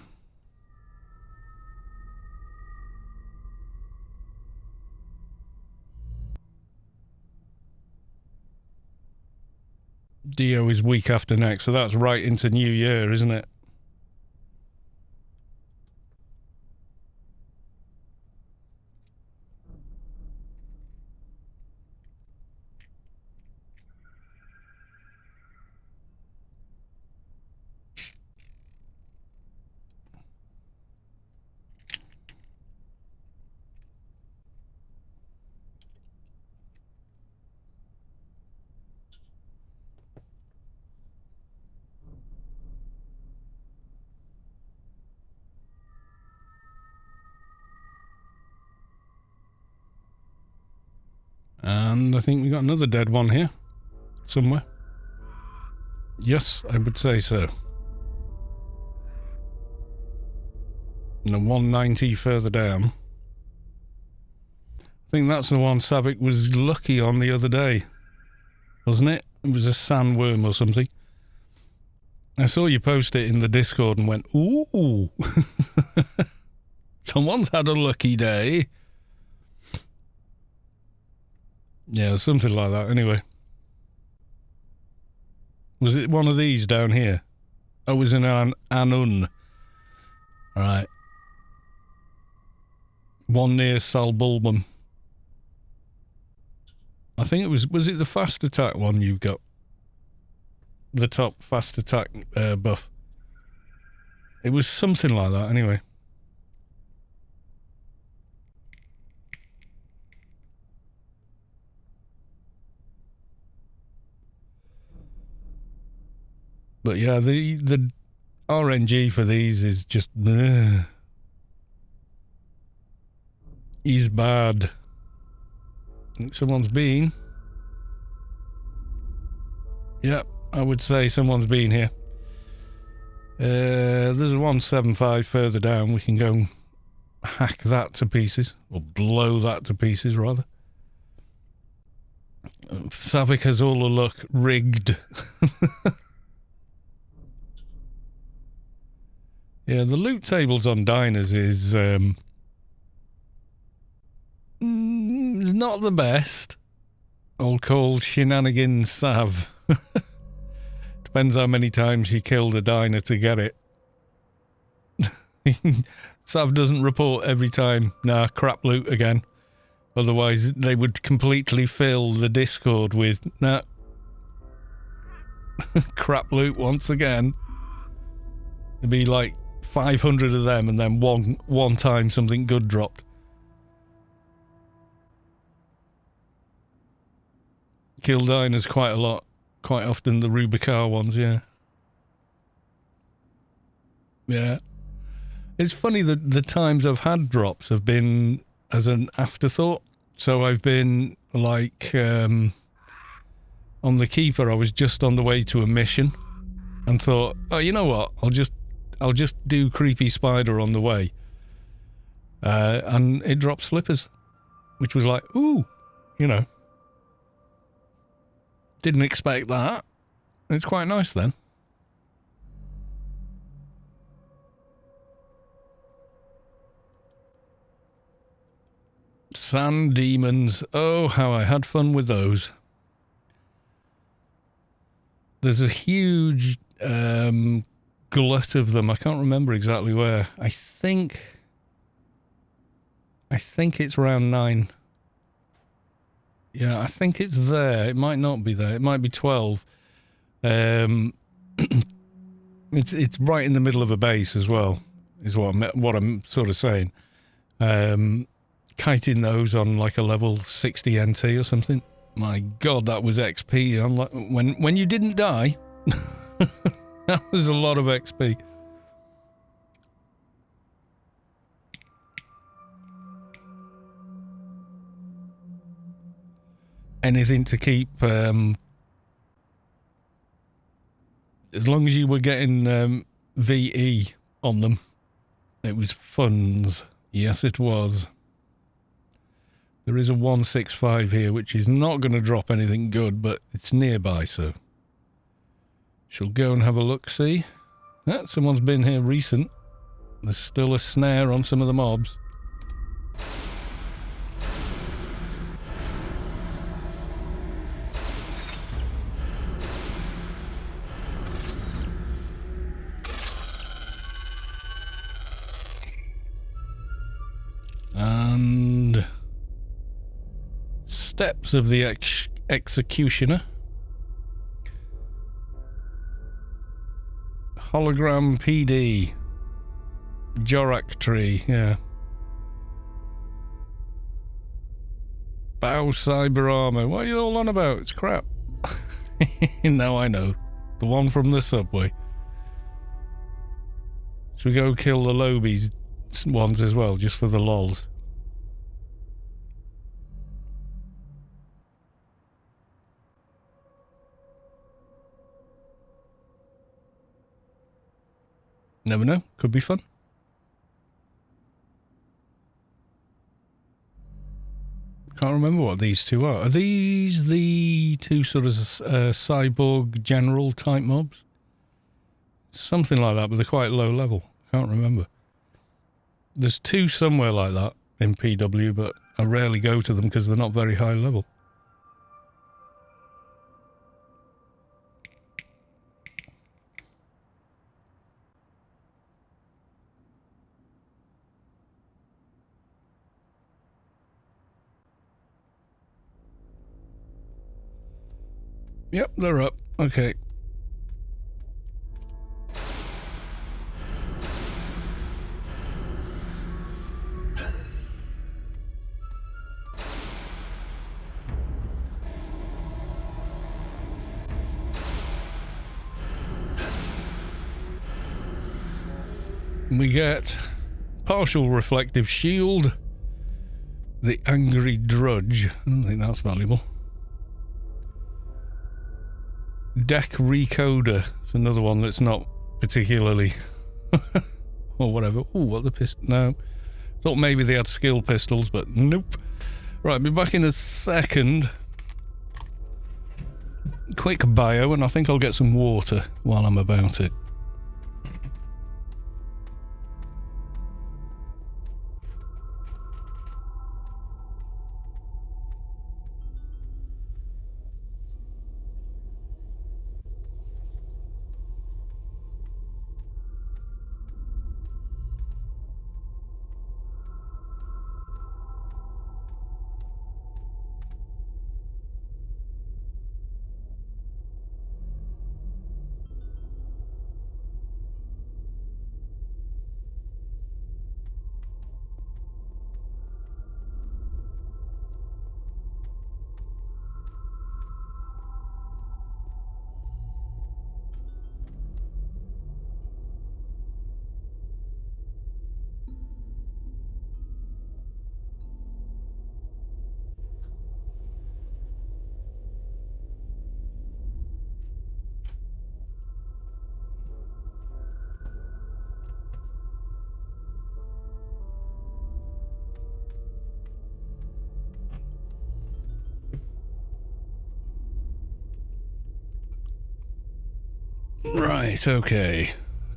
Dio is week after next, so that's right into New Year, isn't it? And I think we got another dead one here. Somewhere. Yes, I would say so. And the 190 further down. I think that's the one Savick was lucky on the other day. Wasn't it? It was a sandworm or something. I saw you post it in the Discord and went, ooh. Someone's had a lucky day. Yeah, something like that. Anyway. Was it one of these down here? Oh, it was an Anun. Alright. One near Salbulbum. I think it was it the fast attack one you've got? The top fast attack buff. It was something like that anyway. But yeah, the RNG for these is just... He's bad. Someone's been... Yeah, I would say someone's been here. There's a 175 further down. We can go and hack that to pieces. Or blow that to pieces, rather. Savik has all the luck rigged. Yeah, the loot tables on diners is not the best. Old called shenanigans Sav. Depends how many times you killed a diner to get it. Sav doesn't report every time. Nah, crap loot again. Otherwise, they would completely fill the Discord with, nah, crap loot once again. It'd be like 500 of them and then one time something good dropped. Kill diners quite a lot. Quite often the Rubicar ones, yeah. Yeah. It's funny that the times I've had drops have been as an afterthought. So I've been like on the Keeper, I was just on the way to a mission and thought, oh, you know what? I'll just do Creepy Spider on the way. And it dropped Slippers, which was like, ooh, you know. Didn't expect that. It's quite nice then. Sand demons. Oh, how I had fun with those. There's a huge glut of them. I can't remember exactly where. I think it's round 9. Yeah, I think it's there. It might not be there. It might be 12. It's right in the middle of a base as well, is what I'm sort of saying. Kiting those on like a level 60 NT or something. My God, that was XP. I'm like, when you didn't die, that was a lot of XP. Anything to keep, as long as you were getting VE on them, it was funds. Yes, it was. There is a 165 here, which is not going to drop anything good, but it's nearby, so she'll go and have a look, see? Ah, someone's been here recent. There's still a snare on some of the mobs. And steps of the executioner. Hologram PD. Jorak tree, yeah. Bow cyber armor. What are you all on about? It's crap. No, I know. The one from the subway. Should we go kill the Lobies ones as well, just for the lols? Never know. Could be fun. Can't remember what these two are. Are these the two sort of cyborg general type mobs? Something like that, but they're quite low level. Can't remember. There's two somewhere like that in PW, but I rarely go to them because they're not very high level. Yep, they're up. Okay. We get partial reflective shield, the angry drudge. I don't think that's valuable. Deck recoder. It's another one that's not particularly or whatever. Oh, what the pistol? No. Thought maybe they had skill pistols, but nope. Right, be back in a second. Quick bio, and I think I'll get some water while I'm about it. Right, okay.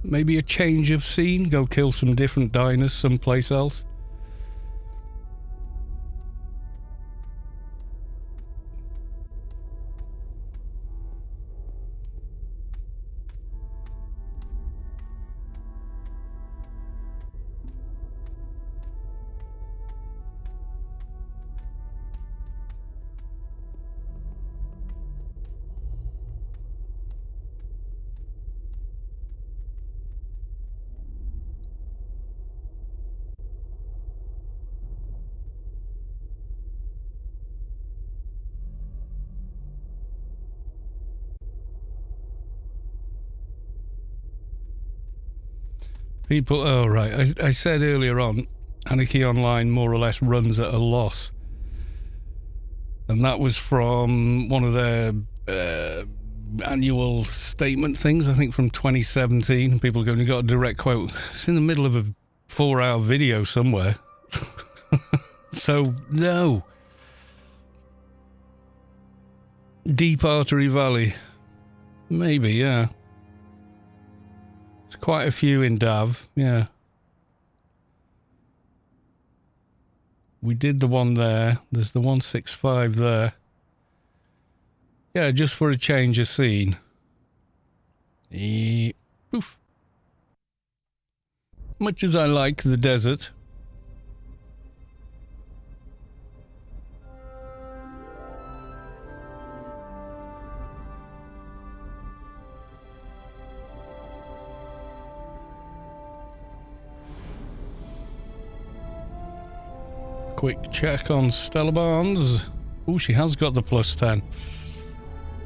Maybe a change of scene? Go kill some different diners someplace else? People, oh right, I said earlier on, Anarchy Online more or less runs at a loss. And that was from one of their annual statement things, I think from 2017. People going, you got a direct quote. It's in the middle of a 4-hour video somewhere. So, no. Deep Artery Valley. Maybe, yeah. There's quite a few in Dav, yeah. We did the one there. There's the 165 there. Yeah, just for a change of scene. Poof. Much as I like the desert. Quick check on Stella Barnes. Oh, she has got the plus 10.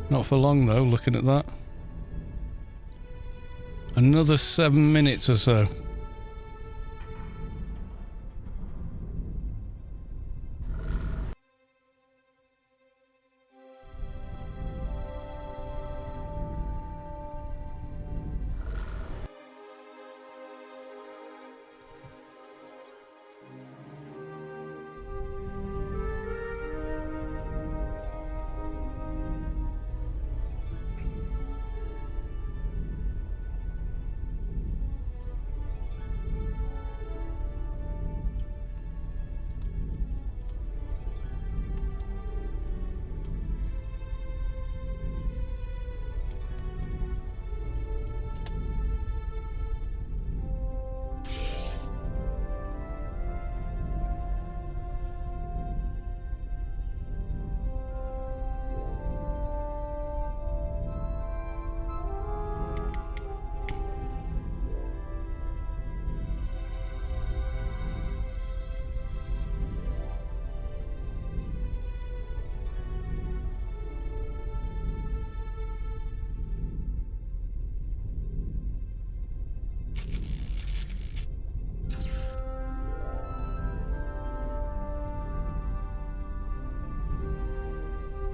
Not for long though, looking at that. Another 7 minutes or so.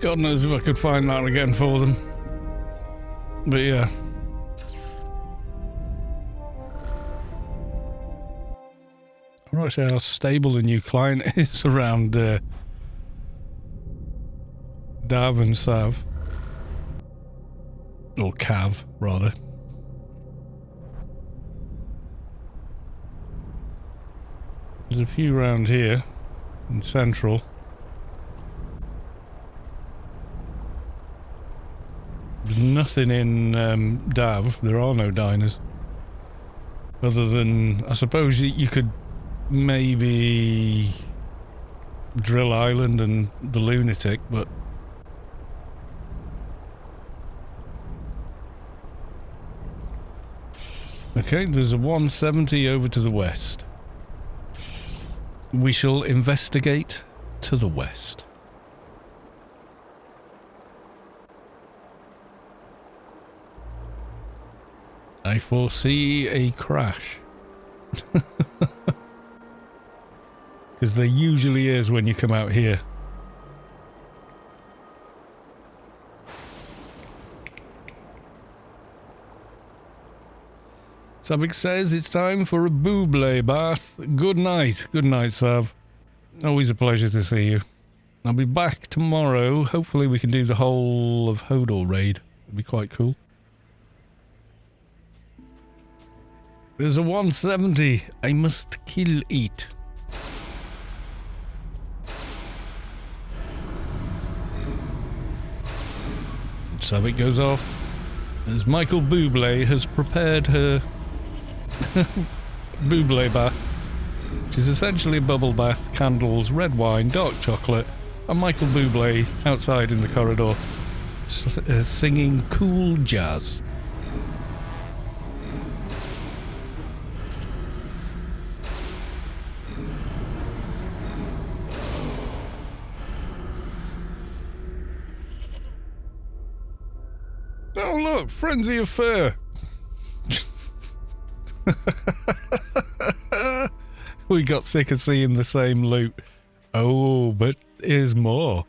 God knows if I could find that again for them. But yeah. I'm not sure how stable the new client is around Dav and Sav. Or Cav, rather. There's a few around here in Central. There's nothing in Dav. There are no diners. Other than, I suppose you could maybe Drill Island and the Lunatic, but okay, there's a 170 over to the west. We shall investigate to the west. I foresee a crash. Because there usually is when you come out here. Savik says it's time for a Buble bath. Good night. Good night, Sav. Always a pleasure to see you. I'll be back tomorrow. Hopefully we can do the whole of Hodor raid. It'd be quite cool. There's a 170. I must kill it. Savik goes off as Michael Bublé has prepared her Buble bath, which is essentially a bubble bath, candles, red wine, dark chocolate, and Michael Bublé outside in the corridor singing cool jazz. Oh look, Frenzy of Fur. We got sick of seeing the same loot. Oh, but here's more.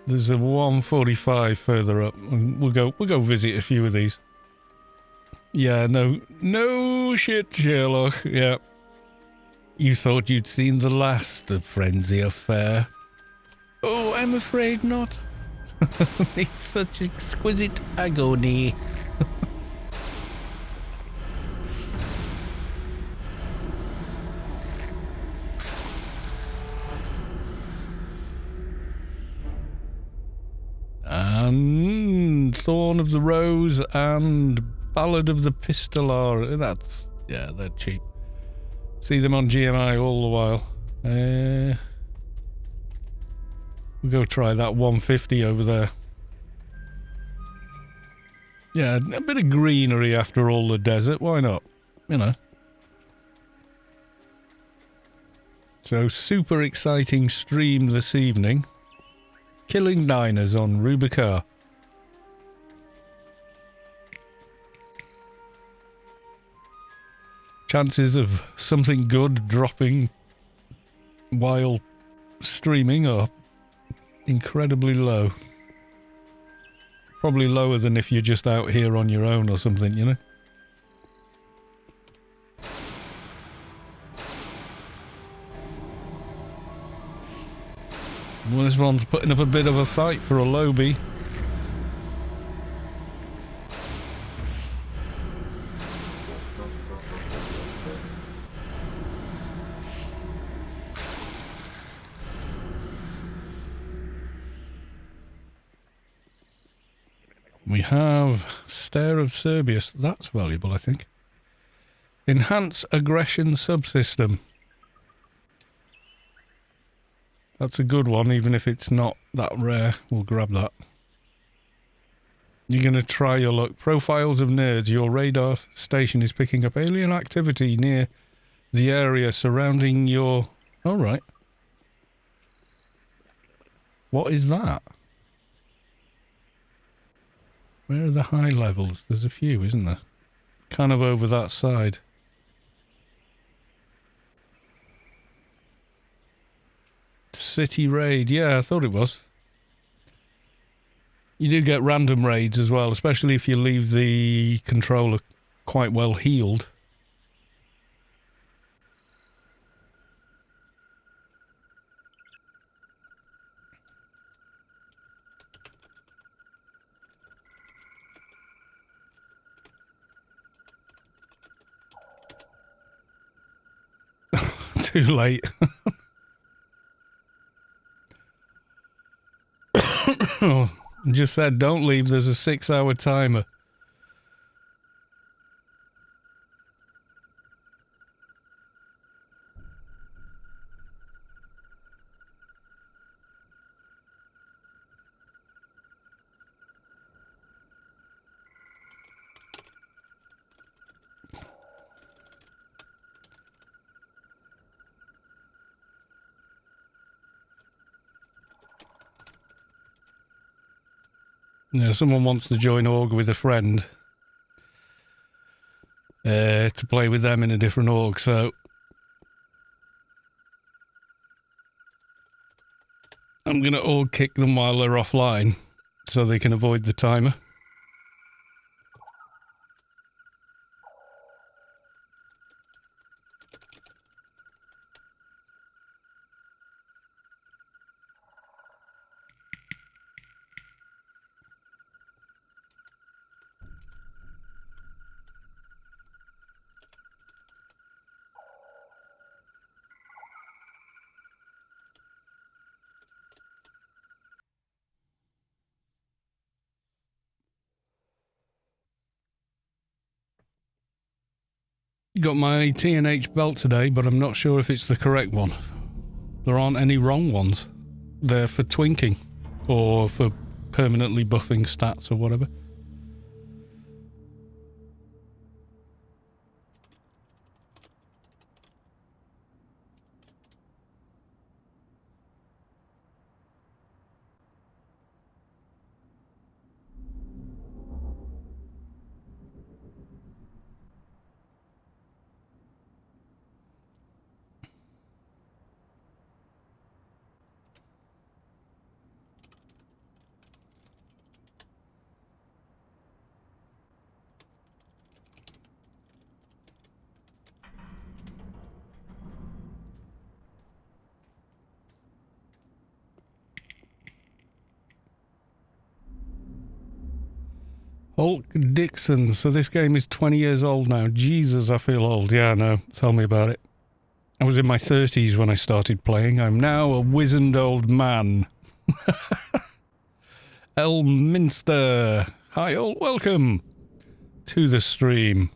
There's a 145 further up. We'll go visit a few of these. Yeah, no shit, Sherlock. Yeah. You thought you'd seen the last of Frenzy of Fur. Oh, I'm afraid not. It's such exquisite agony. And Thorn of the Rose and Ballad of the Pistolar. That's, yeah, they're cheap. See them on GMI all the while. We'll go try that 150 over there. Yeah, a bit of greenery after all the desert. Why not? You know. So, super exciting stream this evening. Killing diners on Rubicar. Chances of something good dropping while streaming are incredibly low. Probably lower than if you're just out here on your own or something, you know? Well, this one's putting up a bit of a fight for a lobby. We have Stare of Cerberus. That's valuable, I think. Enhance Aggression Subsystem. That's a good one, even if it's not that rare. We'll grab that. You're going to try your luck. Profiles of nerds. Your radar station is picking up alien activity near the area surrounding your... All right. What is that? Where are the high levels? There's a few, isn't there? Kind of over that side. city raid. Yeah, I thought it was. You do get random raids as well, especially if you leave the controller quite well healed. Too late. Just said don't leave, there's a 6-hour timer. Yeah, someone wants to join org with a friend to play with them in a different org, so I'm going to org kick them while they're offline so they can avoid the timer. Got my TNH belt today, but I'm not sure if it's the correct one. There aren't any wrong ones. They're for twinking or for permanently buffing stats or whatever. Hulk Dixon. So this game is 20 years old now. Jesus, I feel old. Yeah, no, tell me about it. I was in my 30s when I started playing. I'm now a wizened old man. Elminster. Hi all, welcome to the stream.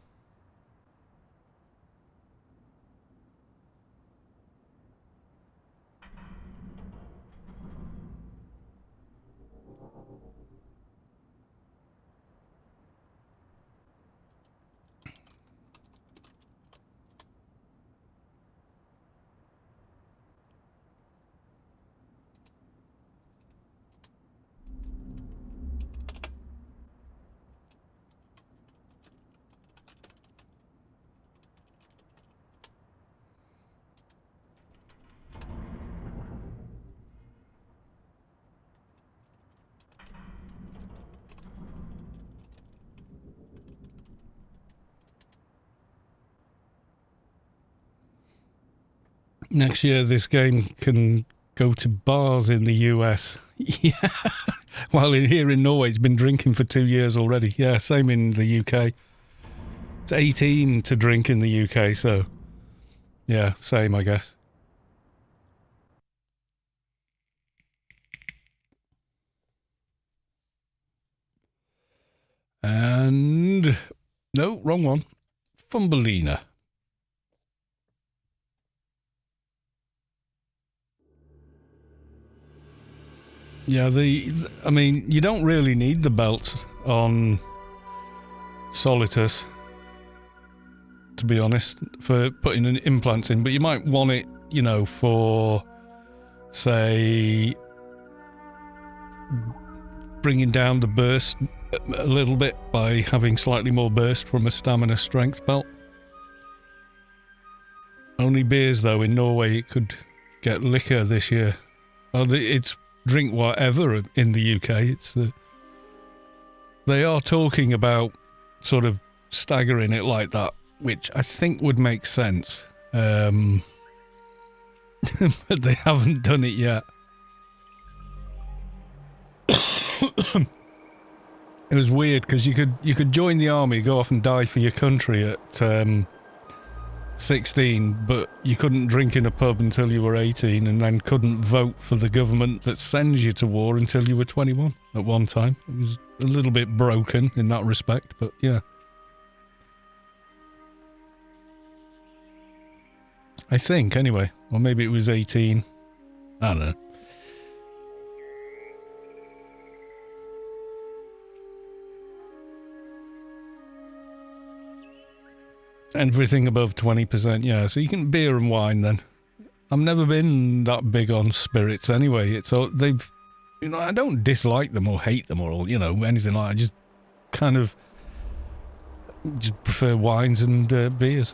Next year, this game can go to bars in the US. Yeah. While here in Norway, it's been drinking for 2 years already. Yeah, same in the UK. It's 18 to drink in the UK, so yeah, same, I guess. And no, wrong one. Fumbelina. Yeah, I mean, you don't really need the belts on Solitus, to be honest, for putting an implants in, but you might want it, you know, for, say, bringing down the burst a little bit by having slightly more burst from a stamina strength belt. Only beers, though, in Norway it could get liquor this year. It's drink whatever in the UK. It's they are talking about sort of staggering it like that, which I think would make sense. But they haven't done it yet. It was weird because you could join the army, go off and die for your country at 16, but you couldn't drink in a pub until you were 18, and then couldn't vote for the government that sends you to war until you were 21 at one time. It was a little bit broken in that respect, but yeah. I think, anyway. Or maybe it was 18. I don't know. Everything above 20%, yeah. So you can beer and wine then. I've never been that big on spirits anyway. It's all they've, you know, I don't dislike them or hate them or all, you know, anything like that. I just kind of just prefer wines and beers.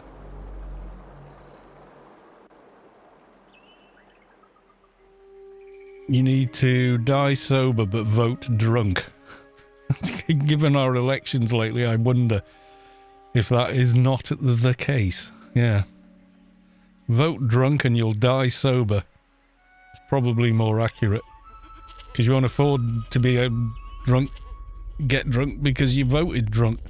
You need to die sober but vote drunk. Given our elections lately, I wonder if that is not the case. Yeah. Vote drunk and you'll die sober. It's probably more accurate. Because you won't afford to be a drunk, get drunk because you voted drunk.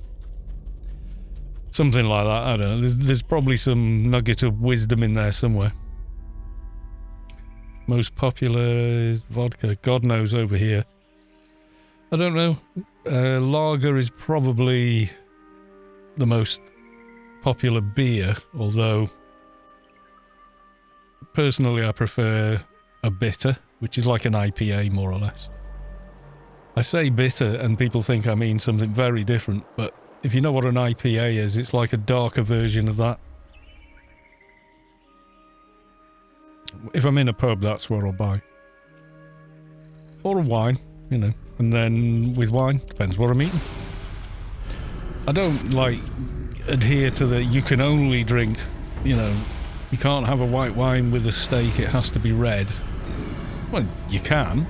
Something like that, I don't know. There's probably some nugget of wisdom in there somewhere. Most popular is vodka. God knows over here. I don't know. Lager is probably the most popular beer, although personally I prefer a bitter, which is like an IPA more or less. I say bitter and people think I mean something very different, but if you know what an IPA is, it's like a darker version of that. If I'm in a pub, that's what I'll buy. Or a wine, you know. And then with wine, depends what I'm eating. I don't, like, adhere to the you can only drink, you know, you can't have a white wine with a steak, it has to be red. Well, you can.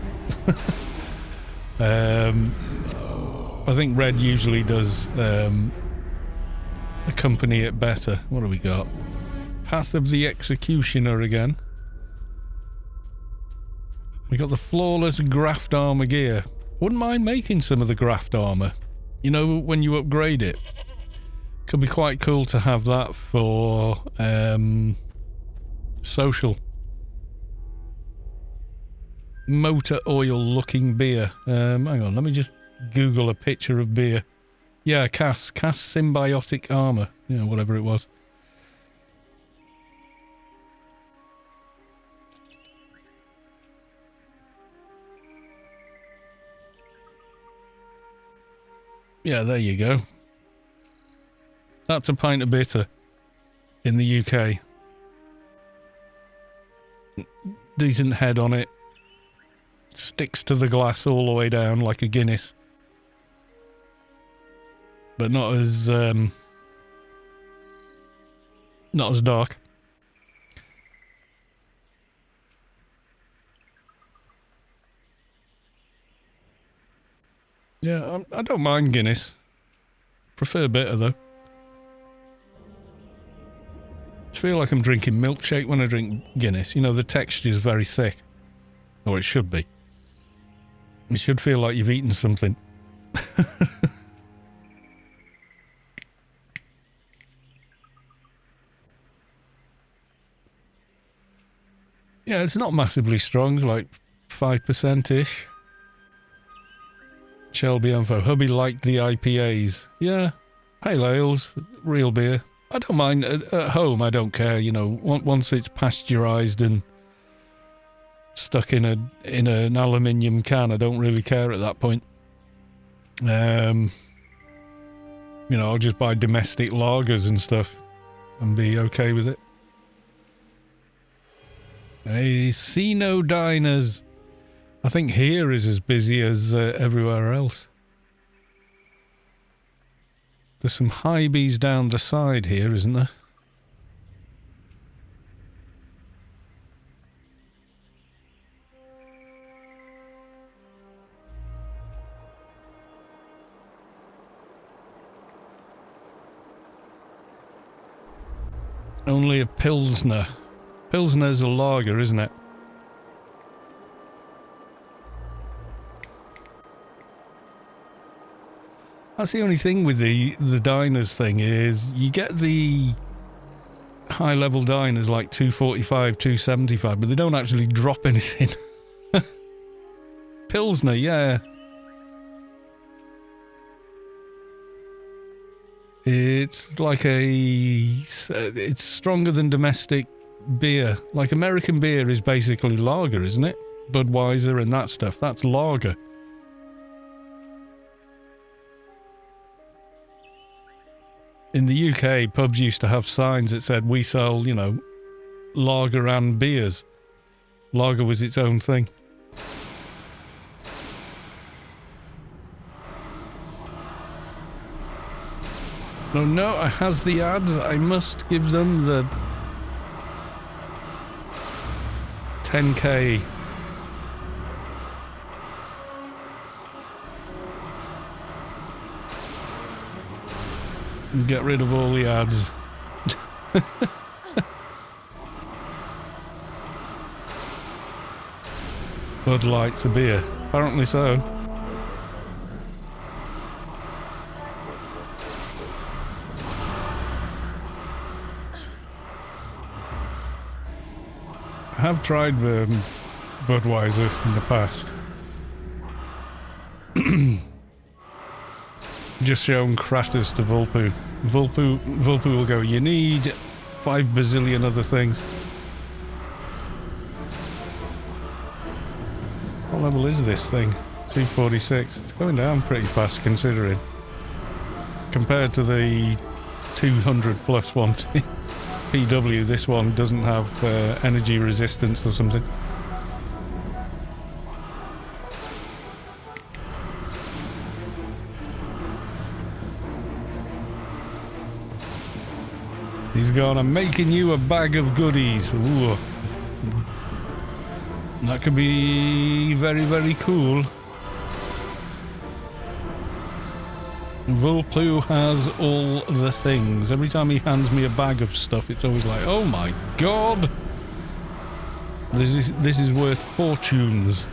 I think red usually does accompany it better. What have we got? Path of the Executioner again. We got the flawless graft armor gear. Wouldn't mind making some of the graft armor. You know, when you upgrade it. Could be quite cool to have that for social. Motor oil looking beer. Hang on, let me just Google a picture of beer. Yeah, Cass symbiotic armor. You know, whatever it was. Yeah, there you go. That's a pint of bitter in the UK. Decent head on it. Sticks to the glass all the way down like a Guinness. But not as dark. Yeah, I don't mind Guinness. Prefer bitter though. I feel like I'm drinking milkshake when I drink Guinness. You know, the texture is very thick. Or it should be. It should feel like you've eaten something. Yeah, it's not massively strong. It's like 5%-ish. Shelby Info. Hubby liked the IPAs. Yeah. Pale ales. Real beer. I don't mind. At home, I don't care. You know, once it's pasteurised and stuck in an aluminium can, I don't really care at that point. You know, I'll just buy domestic lagers and stuff and be okay with it. Hey, see no diners. I think here is as busy as everywhere else. There's some high-bees down the side here, isn't there? Only a Pilsner. Pilsner's a lager, isn't it? That's the only thing with the diners thing is you get the high-level diners like 245, 275, but they don't actually drop anything. Pilsner, yeah. It's like it's stronger than domestic beer. Like American beer is basically lager, isn't it? Budweiser and that stuff, that's lager. In the UK, pubs used to have signs that said, we sell, you know, lager and beers. Lager was its own thing. No, no, I has the ads. I must give them the 10k. Get rid of all the ads. Bud Light's a beer. Apparently so. I have tried Budweiser in the past. Just shown Kratos to Vulpu. Vulpu will go, you need 5 bazillion other things. What level is this thing? 246. It's going down pretty fast considering. Compared to the 200 plus ones. PW, this one doesn't have energy resistance or something. He's gone, I'm making you a bag of goodies. Ooh. That could be very, very cool. Vulpu has all the things. Every time he hands me a bag of stuff, it's always like, oh my god! This is worth fortunes.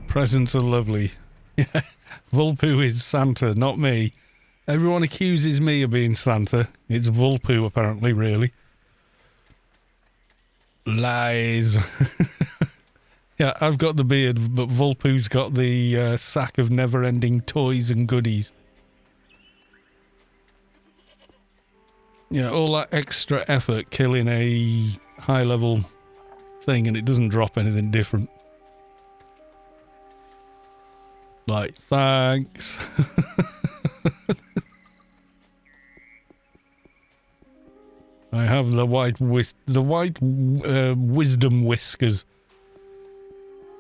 Presents are lovely. Yeah, Vulpu is Santa, not me. Everyone accuses me of being Santa. It's Vulpu, apparently, really. Lies. Yeah, I've got the beard, but Vulpu's got the sack of never-ending toys and goodies. You know, all that extra effort killing a high-level thing, and it doesn't drop anything different. Like, thanks. I have the wisdom whiskers.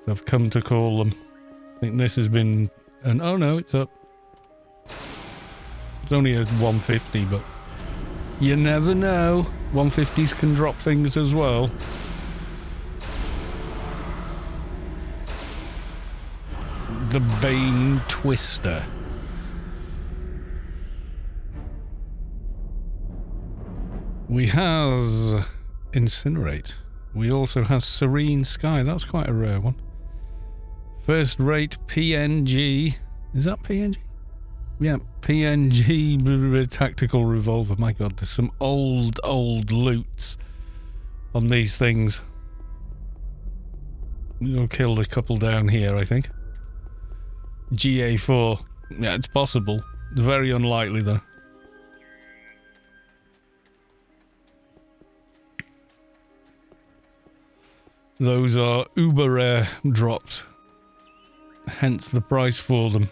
So I've come to call them. I think this has been an oh no, it's up. It's only a 150, but you never know. 150s can drop things as well. The Bane Twister. We has Incinerate. We also has Serene Sky. That's quite a rare one. First rate PNG. Is that PNG? Yeah, PNG tactical revolver. My god, there's some old loots on these things. We'll kill a couple down here, I think. GA4. Yeah, it's possible. Very unlikely, though. Those are uber rare drops. Hence the price for them.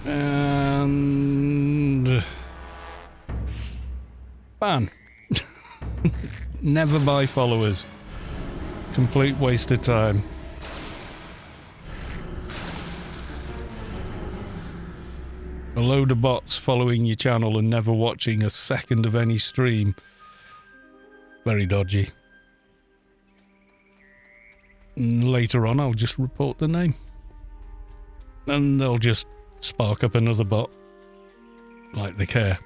And ban. Never buy followers. Complete waste of time. A load of bots following your channel and never watching a second of any stream. Very dodgy. And later on, I'll just report the name. And they'll just spark up another bot. Like they care.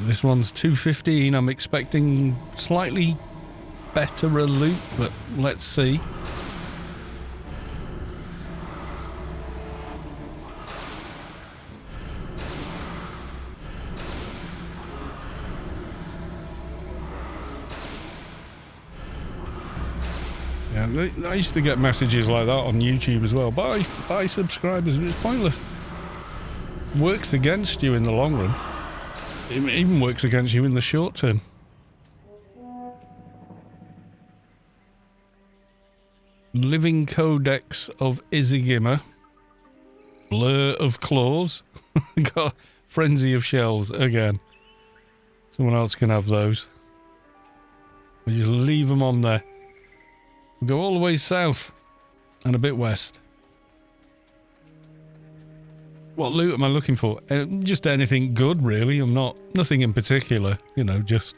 This one's 215. I'm expecting slightly better a loot, but let's see. Yeah, I used to get messages like that on YouTube as well. Buy subscribers, and it's pointless. Works against you in the long run. It even works against you in the short term. Living Codex of Izigima. Blur of Claws. Got Frenzy of Shells again. Someone else can have those. We just leave them on there. We'll go all the way south and a bit west. What loot am I looking for? Just anything good, really. Nothing in particular. You know, just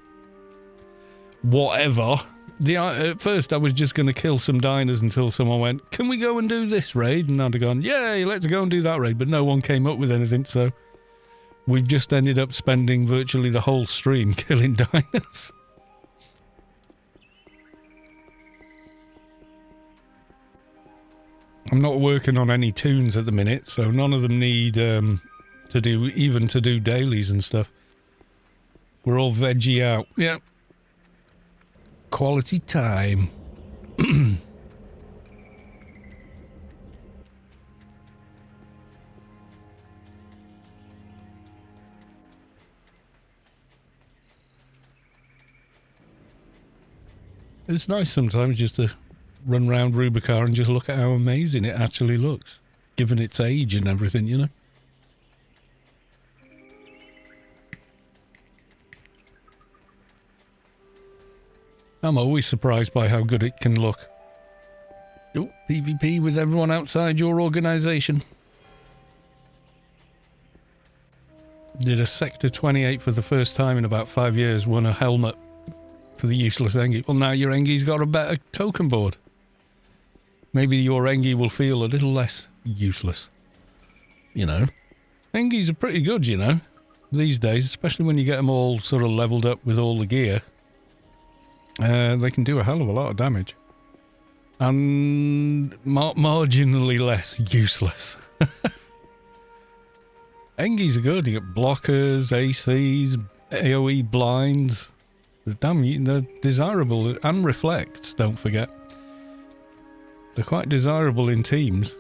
whatever. At first, I was just going to kill some diners until someone went, "Can we go and do this raid?" And I'd have gone, "Yay, let's go and do that raid." But no one came up with anything, so we've just ended up spending virtually the whole stream killing diners. I'm not working on any tunes at the minute, so none of them need to do dailies and stuff. We're all veggie out. Yeah. Quality time. It's nice sometimes just to run round Rubicar and just look at how amazing it actually looks, given its age and everything, you know. I'm always surprised by how good it can look. Oh, PvP with everyone outside your organisation. Did a Sector 28 for the first time in about 5 years, won a helmet for the useless Engie. Well, now your Engie's got a better token board. Maybe your Engie will feel a little less useless. You know. Engies are pretty good, you know, these days, especially when you get them all sort of leveled up with all the gear. They can do a hell of a lot of damage. And marginally less useless. Engies are good. You get blockers, ACs, AoE blinds. They're desirable. And reflects, don't forget. They're quite desirable in teams.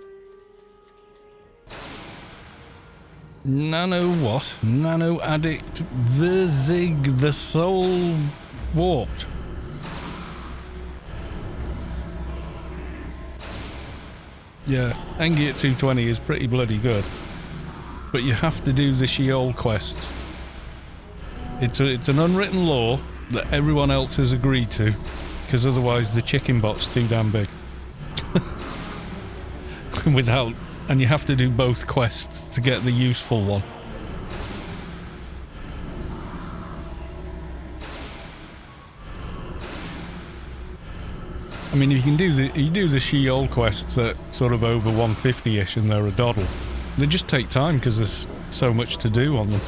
Nano what? Nano Addict Verzig the Soul Warped. Yeah, Engie at 220 is pretty bloody good. But you have to do the Sheol quests. It's an unwritten law that everyone else has agreed to, because otherwise the chicken bot's too damn big. And you have to do both quests to get the useful one. I mean, you do the Sheol quests at sort of over 150-ish, and they're a doddle. They just take time because there's so much to do on them.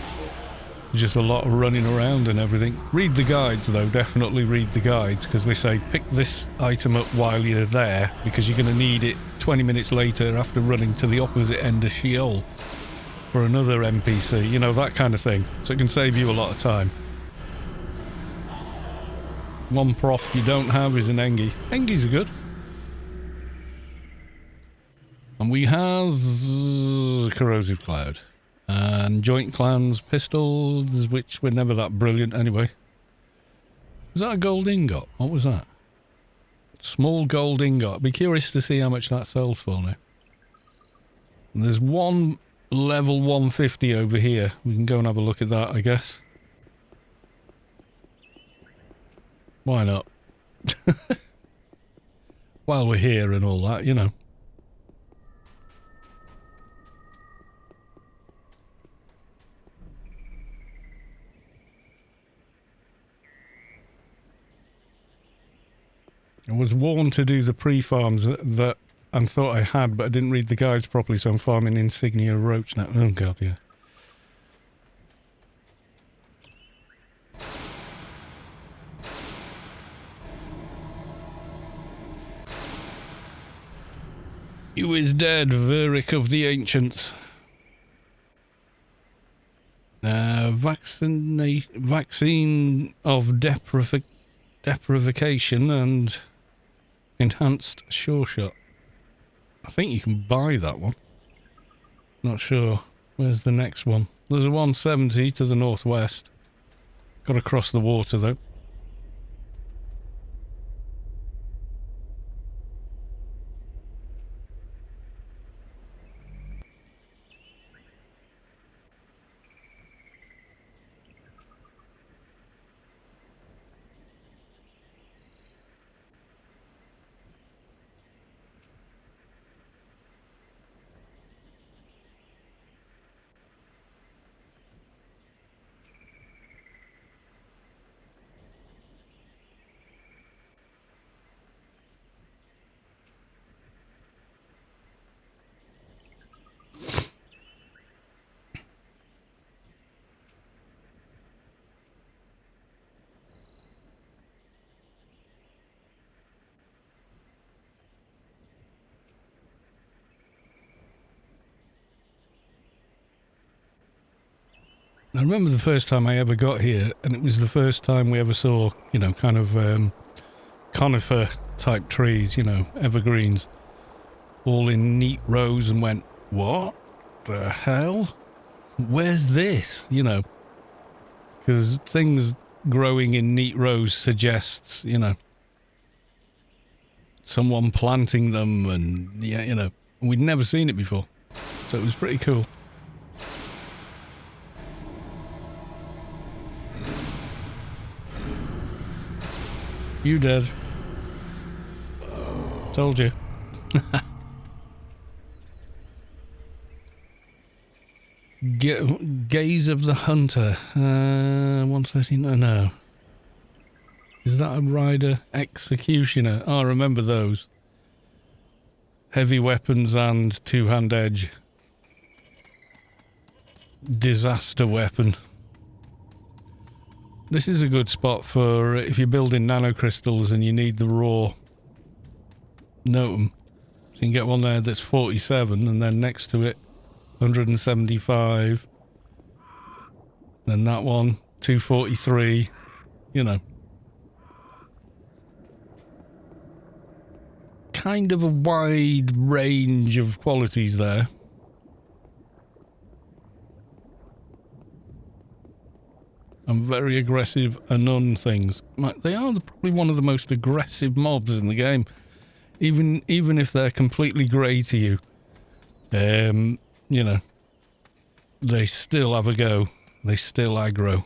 There's just a lot of running around and everything. Read the guides, though. Definitely read the guides, because they say pick this item up while you're there, because you're going to need it 20 minutes later after running to the opposite end of Sheol for another NPC. You know, that kind of thing. So it can save you a lot of time. One prof you don't have is an Engie. Engies are good. And we have Corrosive Cloud. And Joint Clans pistols, which were never that brilliant anyway. Is that a gold ingot? What was that? Small gold ingot. I'd be curious to see how much that sells for now. And there's one level 150 over here. We can go and have a look at that, I guess. Why not? While we're here and all that, you know. I was warned to do the pre-farms that I thought I had, but I didn't read the guides properly, so I'm farming Insignia Roach now. Oh god, yeah. You is dead, Veric of the Ancients. Vaccine of deprivation and enhanced sure shot. I think you can buy that one. Not sure. Where's the next one? There's a 170 to the northwest. Got to cross the water though. I remember the first time I ever got here, and it was the first time we ever saw, you know, kind of conifer type trees, you know, evergreens, all in neat rows, and went, what the hell? Where's this? You know, because things growing in neat rows suggests, you know, someone planting them, and yeah, you know, we'd never seen it before, so it was pretty cool. You dead. Told you. Gaze of the Hunter. 139. No. Is that a rider? Executioner. Oh, I remember those. Heavy weapons and two-hand edge. Disaster weapon. This is a good spot for if you're building nanocrystals and you need the raw Notum. So you can get one there that's 47, and then next to it 175. Then that one 243. You know, kind of a wide range of qualities there. And very aggressive Anun things. They are probably one of the most aggressive mobs in the game. Even if they're completely grey to you. You know. They still have a go. They still aggro.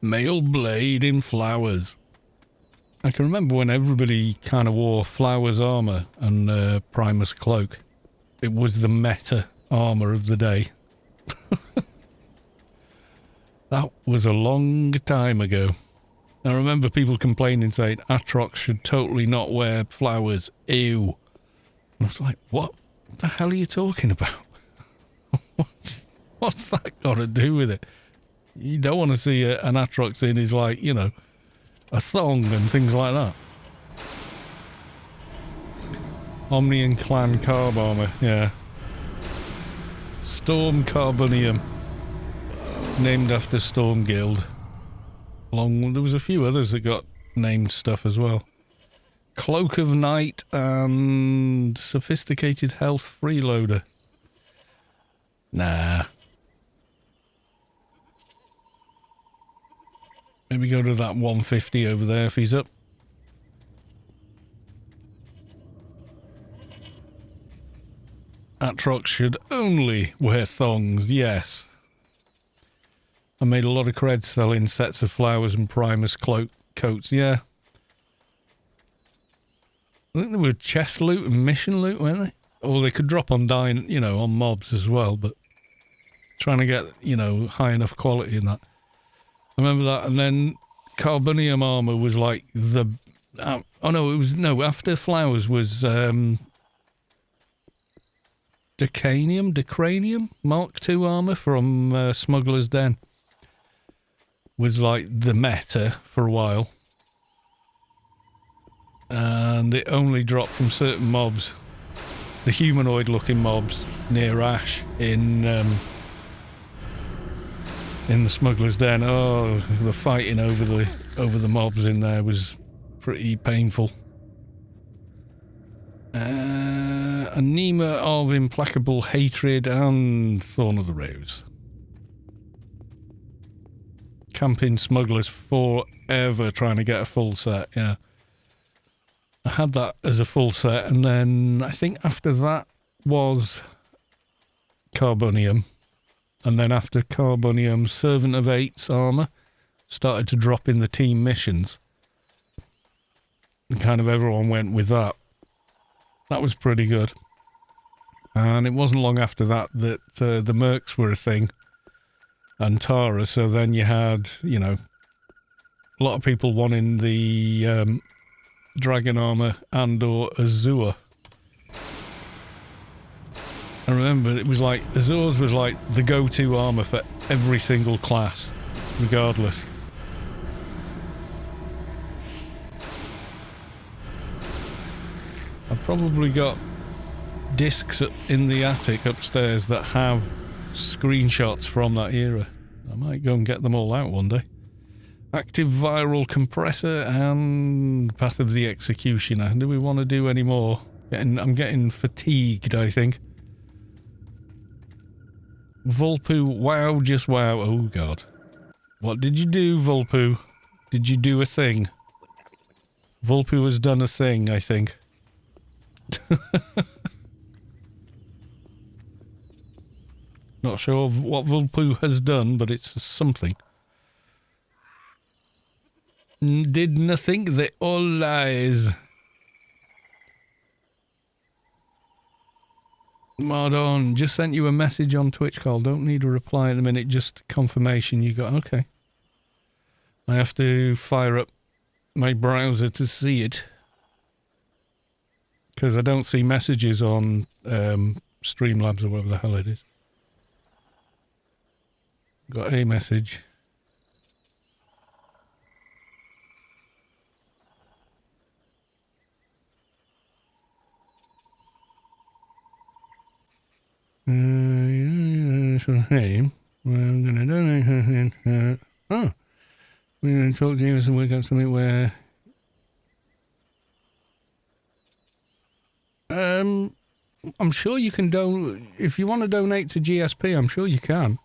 Male blade in flowers. I can remember when everybody kind of wore Flowers armor and Primus cloak. It was the meta armor of the day. That was a long time ago. I remember people complaining saying Atrox should totally not wear flowers. Ew. And I was like, what the hell are you talking about? What's that got to do with it? You don't want to see an Atrox in his, like, you know, a thong and things like that. Omnian Clan Carb Armor, yeah. Storm Carbonium. Named after Storm Guild. There was a few others that got named stuff as well. Cloak of Night and Sophisticated Health Freeloader. Nah. Maybe go to that 150 over there if he's up. Atrox should only wear thongs, yes. I made a lot of cred selling sets of flowers and Primus coats, yeah. I think they were chest loot and mission loot, weren't they? Or they could drop on Dyna, you know, on mobs as well, but trying to get, you know, high enough quality in that. I remember that, and then Carbonium armor was like the... oh no, it was... No, after flowers was... Decranium Mark II armor from Smuggler's Den. Was like the meta for a while. And it only dropped from certain mobs. The humanoid looking mobs near Ash in the Smuggler's Den. Oh, the fighting over the mobs in there was pretty painful. Anema of Implacable Hatred and Thorn of the Rose. Camping Smugglers forever trying to get a full set, yeah. I had that as a full set, and then I think after that was Carbonium. And then after Carbonium, Servant of Eights armor started to drop in the team missions. And kind of everyone went with that. That was pretty good. And it wasn't long after that that the Mercs were a thing. And Tara, so then you had, you know, a lot of people wanting the Dragon Armor and or Azure. I remember it was like, Azure's was like the go-to armor for every single class, regardless. I've probably got discs in the attic upstairs that have screenshots from that era. I might go and get them all out one day. Active Viral Compressor and Path of the Executioner. Do we want to do any more? I'm getting fatigued, I think. Volpu, wow, just wow. Oh, God. What did you do, Volpu? Did you do a thing? Volpu has done a thing, I think. Not sure of what Volpu has done, but it's something. Did nothing, they all lies. Mardon, just sent you a message on Twitch call. Don't need a reply at the minute, just confirmation you got. Okay. I have to fire up my browser to see it. Because I don't see messages on Streamlabs or whatever the hell it is. Got a message. Hey, I'm gonna donate. Oh, we're gonna talk to you and work out something where. I'm sure you can if you want to donate to GSP, I'm sure you can.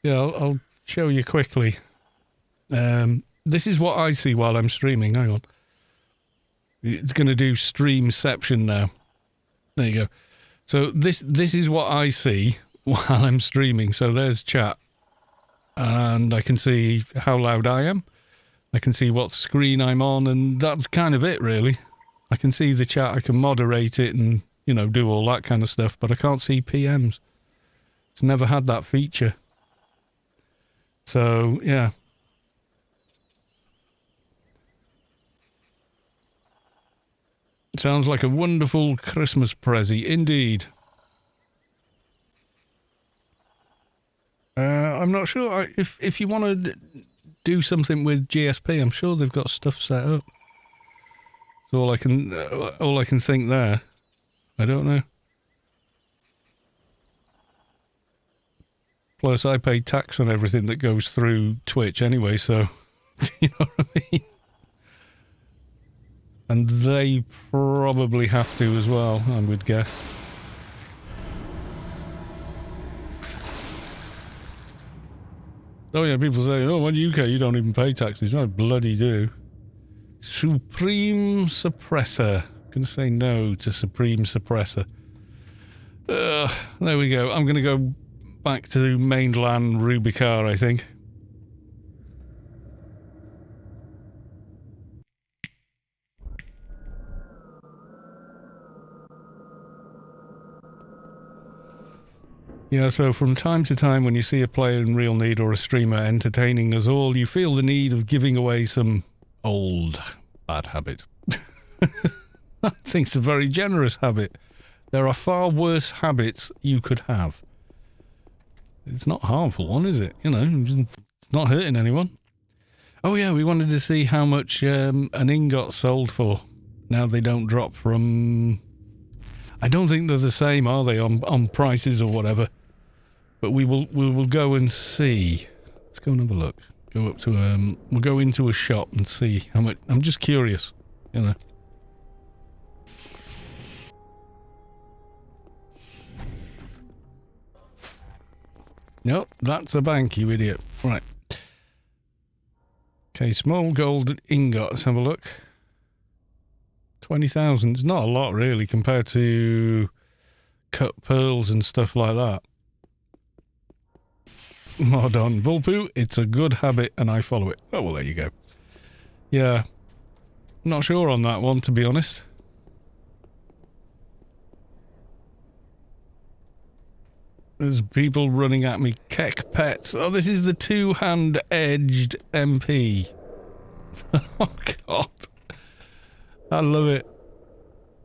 Yeah, I'll show you quickly. This is what I see while I'm streaming. Hang on. It's going to do Streamception now. There you go. So this is what I see while I'm streaming. So there's chat. And I can see how loud I am. I can see what screen I'm on, and that's kind of it, really. I can see the chat. I can moderate it and, you know, do all that kind of stuff, but I can't see PMs. It's never had that feature. So, yeah. Sounds like a wonderful Christmas present, indeed. I'm not sure if you want to do something with GSP. I'm sure they've got stuff set up. That's all I can think there. I don't know. Plus, I pay tax on everything that goes through Twitch anyway, so you know what I mean. And they probably have to as well, I would guess. Oh yeah, people say, oh, in the UK you don't even pay taxes. No, I bloody do. Supreme Suppressor. I'm going to say no to Supreme Suppressor. There we go. I'm going to go back to mainland Rubicar, I think. Yeah, so from time to time when you see a player in real need or a streamer entertaining us all, you feel the need of giving away some old bad habit. I think it's a very generous habit. There are far worse habits you could have. It's not a harmful one, is it? You know, it's not hurting anyone. Oh yeah, we wanted to see how much an ingot sold for. Now they don't drop from... I don't think they're the same, are they, on prices or whatever? But we will go and see. Let's go and have a look. Go up to we'll go into a shop and see how much. I'm just curious, you know. No, that's a bank, you idiot. Right. Okay, small gold ingot. Let's have a look. 20,000. It's not a lot, really, compared to cut pearls and stuff like that. Mod on Vulpoo. It's a good habit, and I follow it. Oh, well, there you go. Yeah. Not sure on that one, to be honest. There's people running at me. Keck Pets. Oh, this is the two-hand-edged MP. Oh, God. I love it.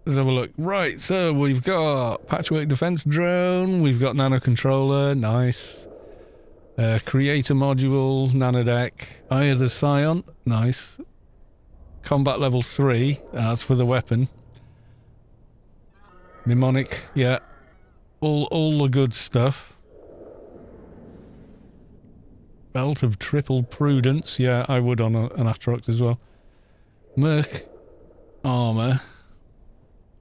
Let's have a look. Right, so we've got Patchwork Defense Drone. We've got Nano Controller. Nice. Creator Module. Nanodeck. Eye of the Scion. Nice. Combat Level 3. That's for the weapon. Mnemonic. Yeah. All the good stuff. Belt of Triple Prudence. Yeah, I would on an Atrox as well. Merc Armor.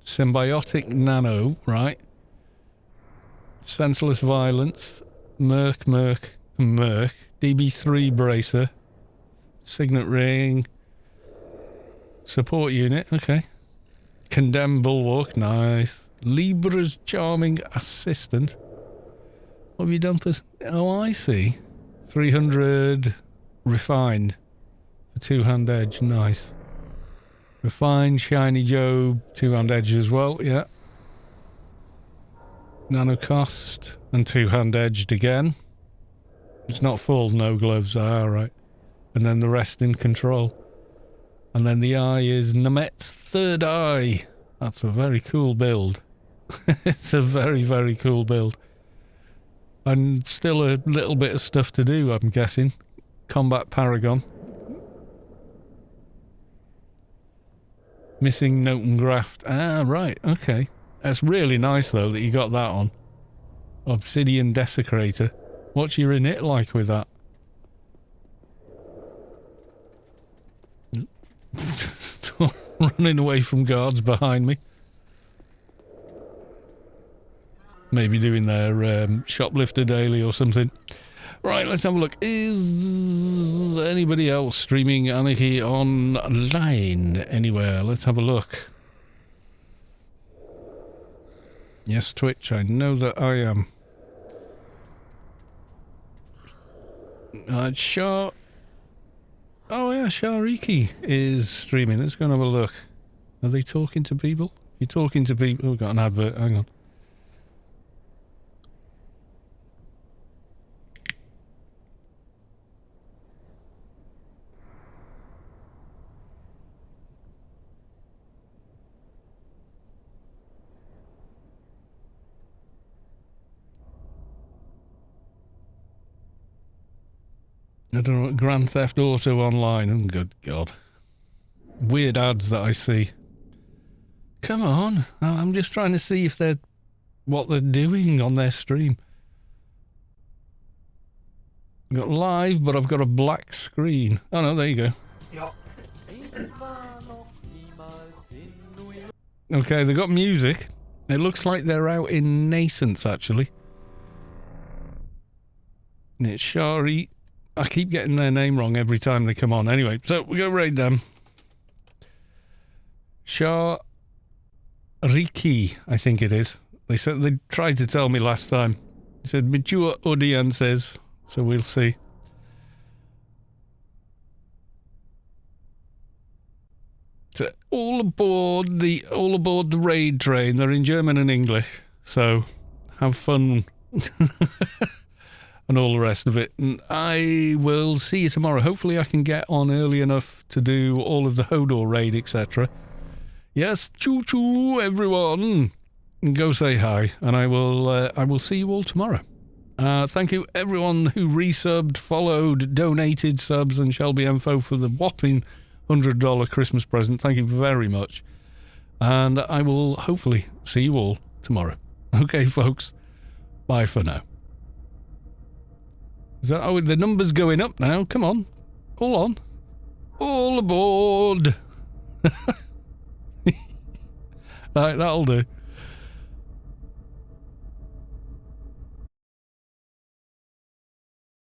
Symbiotic Nano, right. Senseless Violence. Merc. DB3 Bracer. Signet Ring. Support Unit, okay. Condemned Bulwark, nice. Libra's Charming Assistant. What have you done for... Oh, I see. 300 Refined. For two-hand edge, nice. Refined, Shiny Joe, two-hand edge as well, yeah. Nano Cost, and two-hand edged again. It's not full, no gloves, right. And then the rest in control. And then the eye is Namet's third eye. That's a very cool build. It's a very, very cool build. And still a little bit of stuff to do, I'm guessing. Combat Paragon. Missing Note and Graft. Ah, right, okay. That's really nice, though, that you got that on. Obsidian Desecrator. What's your init like with that? Running away from guards behind me. Maybe doing their shoplifter daily or something. Right, let's have a look. Is anybody else streaming Anarchy online anywhere? Let's have a look. Yes, Twitch, I know that I am. Shah... Oh yeah, Shariki is streaming. Let's go and have a look. Are they talking to people? You're talking to people... Oh, we've got an advert. Hang on. I don't know, Grand Theft Auto Online. Oh, good God. Weird ads that I see. Come on. I'm just trying to see if they're... what they're doing on their stream. I've got live, but I've got a black screen. Oh no, there you go. Okay, they got music. It looks like they're out in Nascence, actually. And it's Shari. I keep getting their name wrong every time they come on. Anyway, so we go raid them. Shariki, I think it is. They said they tried to tell me last time. They said mature audiences, so we'll see. So all aboard the raid train. They're in German and English, so have fun. And all the rest of it. And I will see you tomorrow. Hopefully I can get on early enough to do all of the Hodor raid, etc. Yes, choo-choo, everyone. And go say hi. And I will see you all tomorrow. Thank you, everyone who resubbed, followed, donated subs, and Shelby Info for the whopping $100 Christmas present. Thank you very much. And I will hopefully see you all tomorrow. Okay, folks. Bye for now. Oh, the number's going up now. Come on. Hold on. All aboard. Right, that'll do.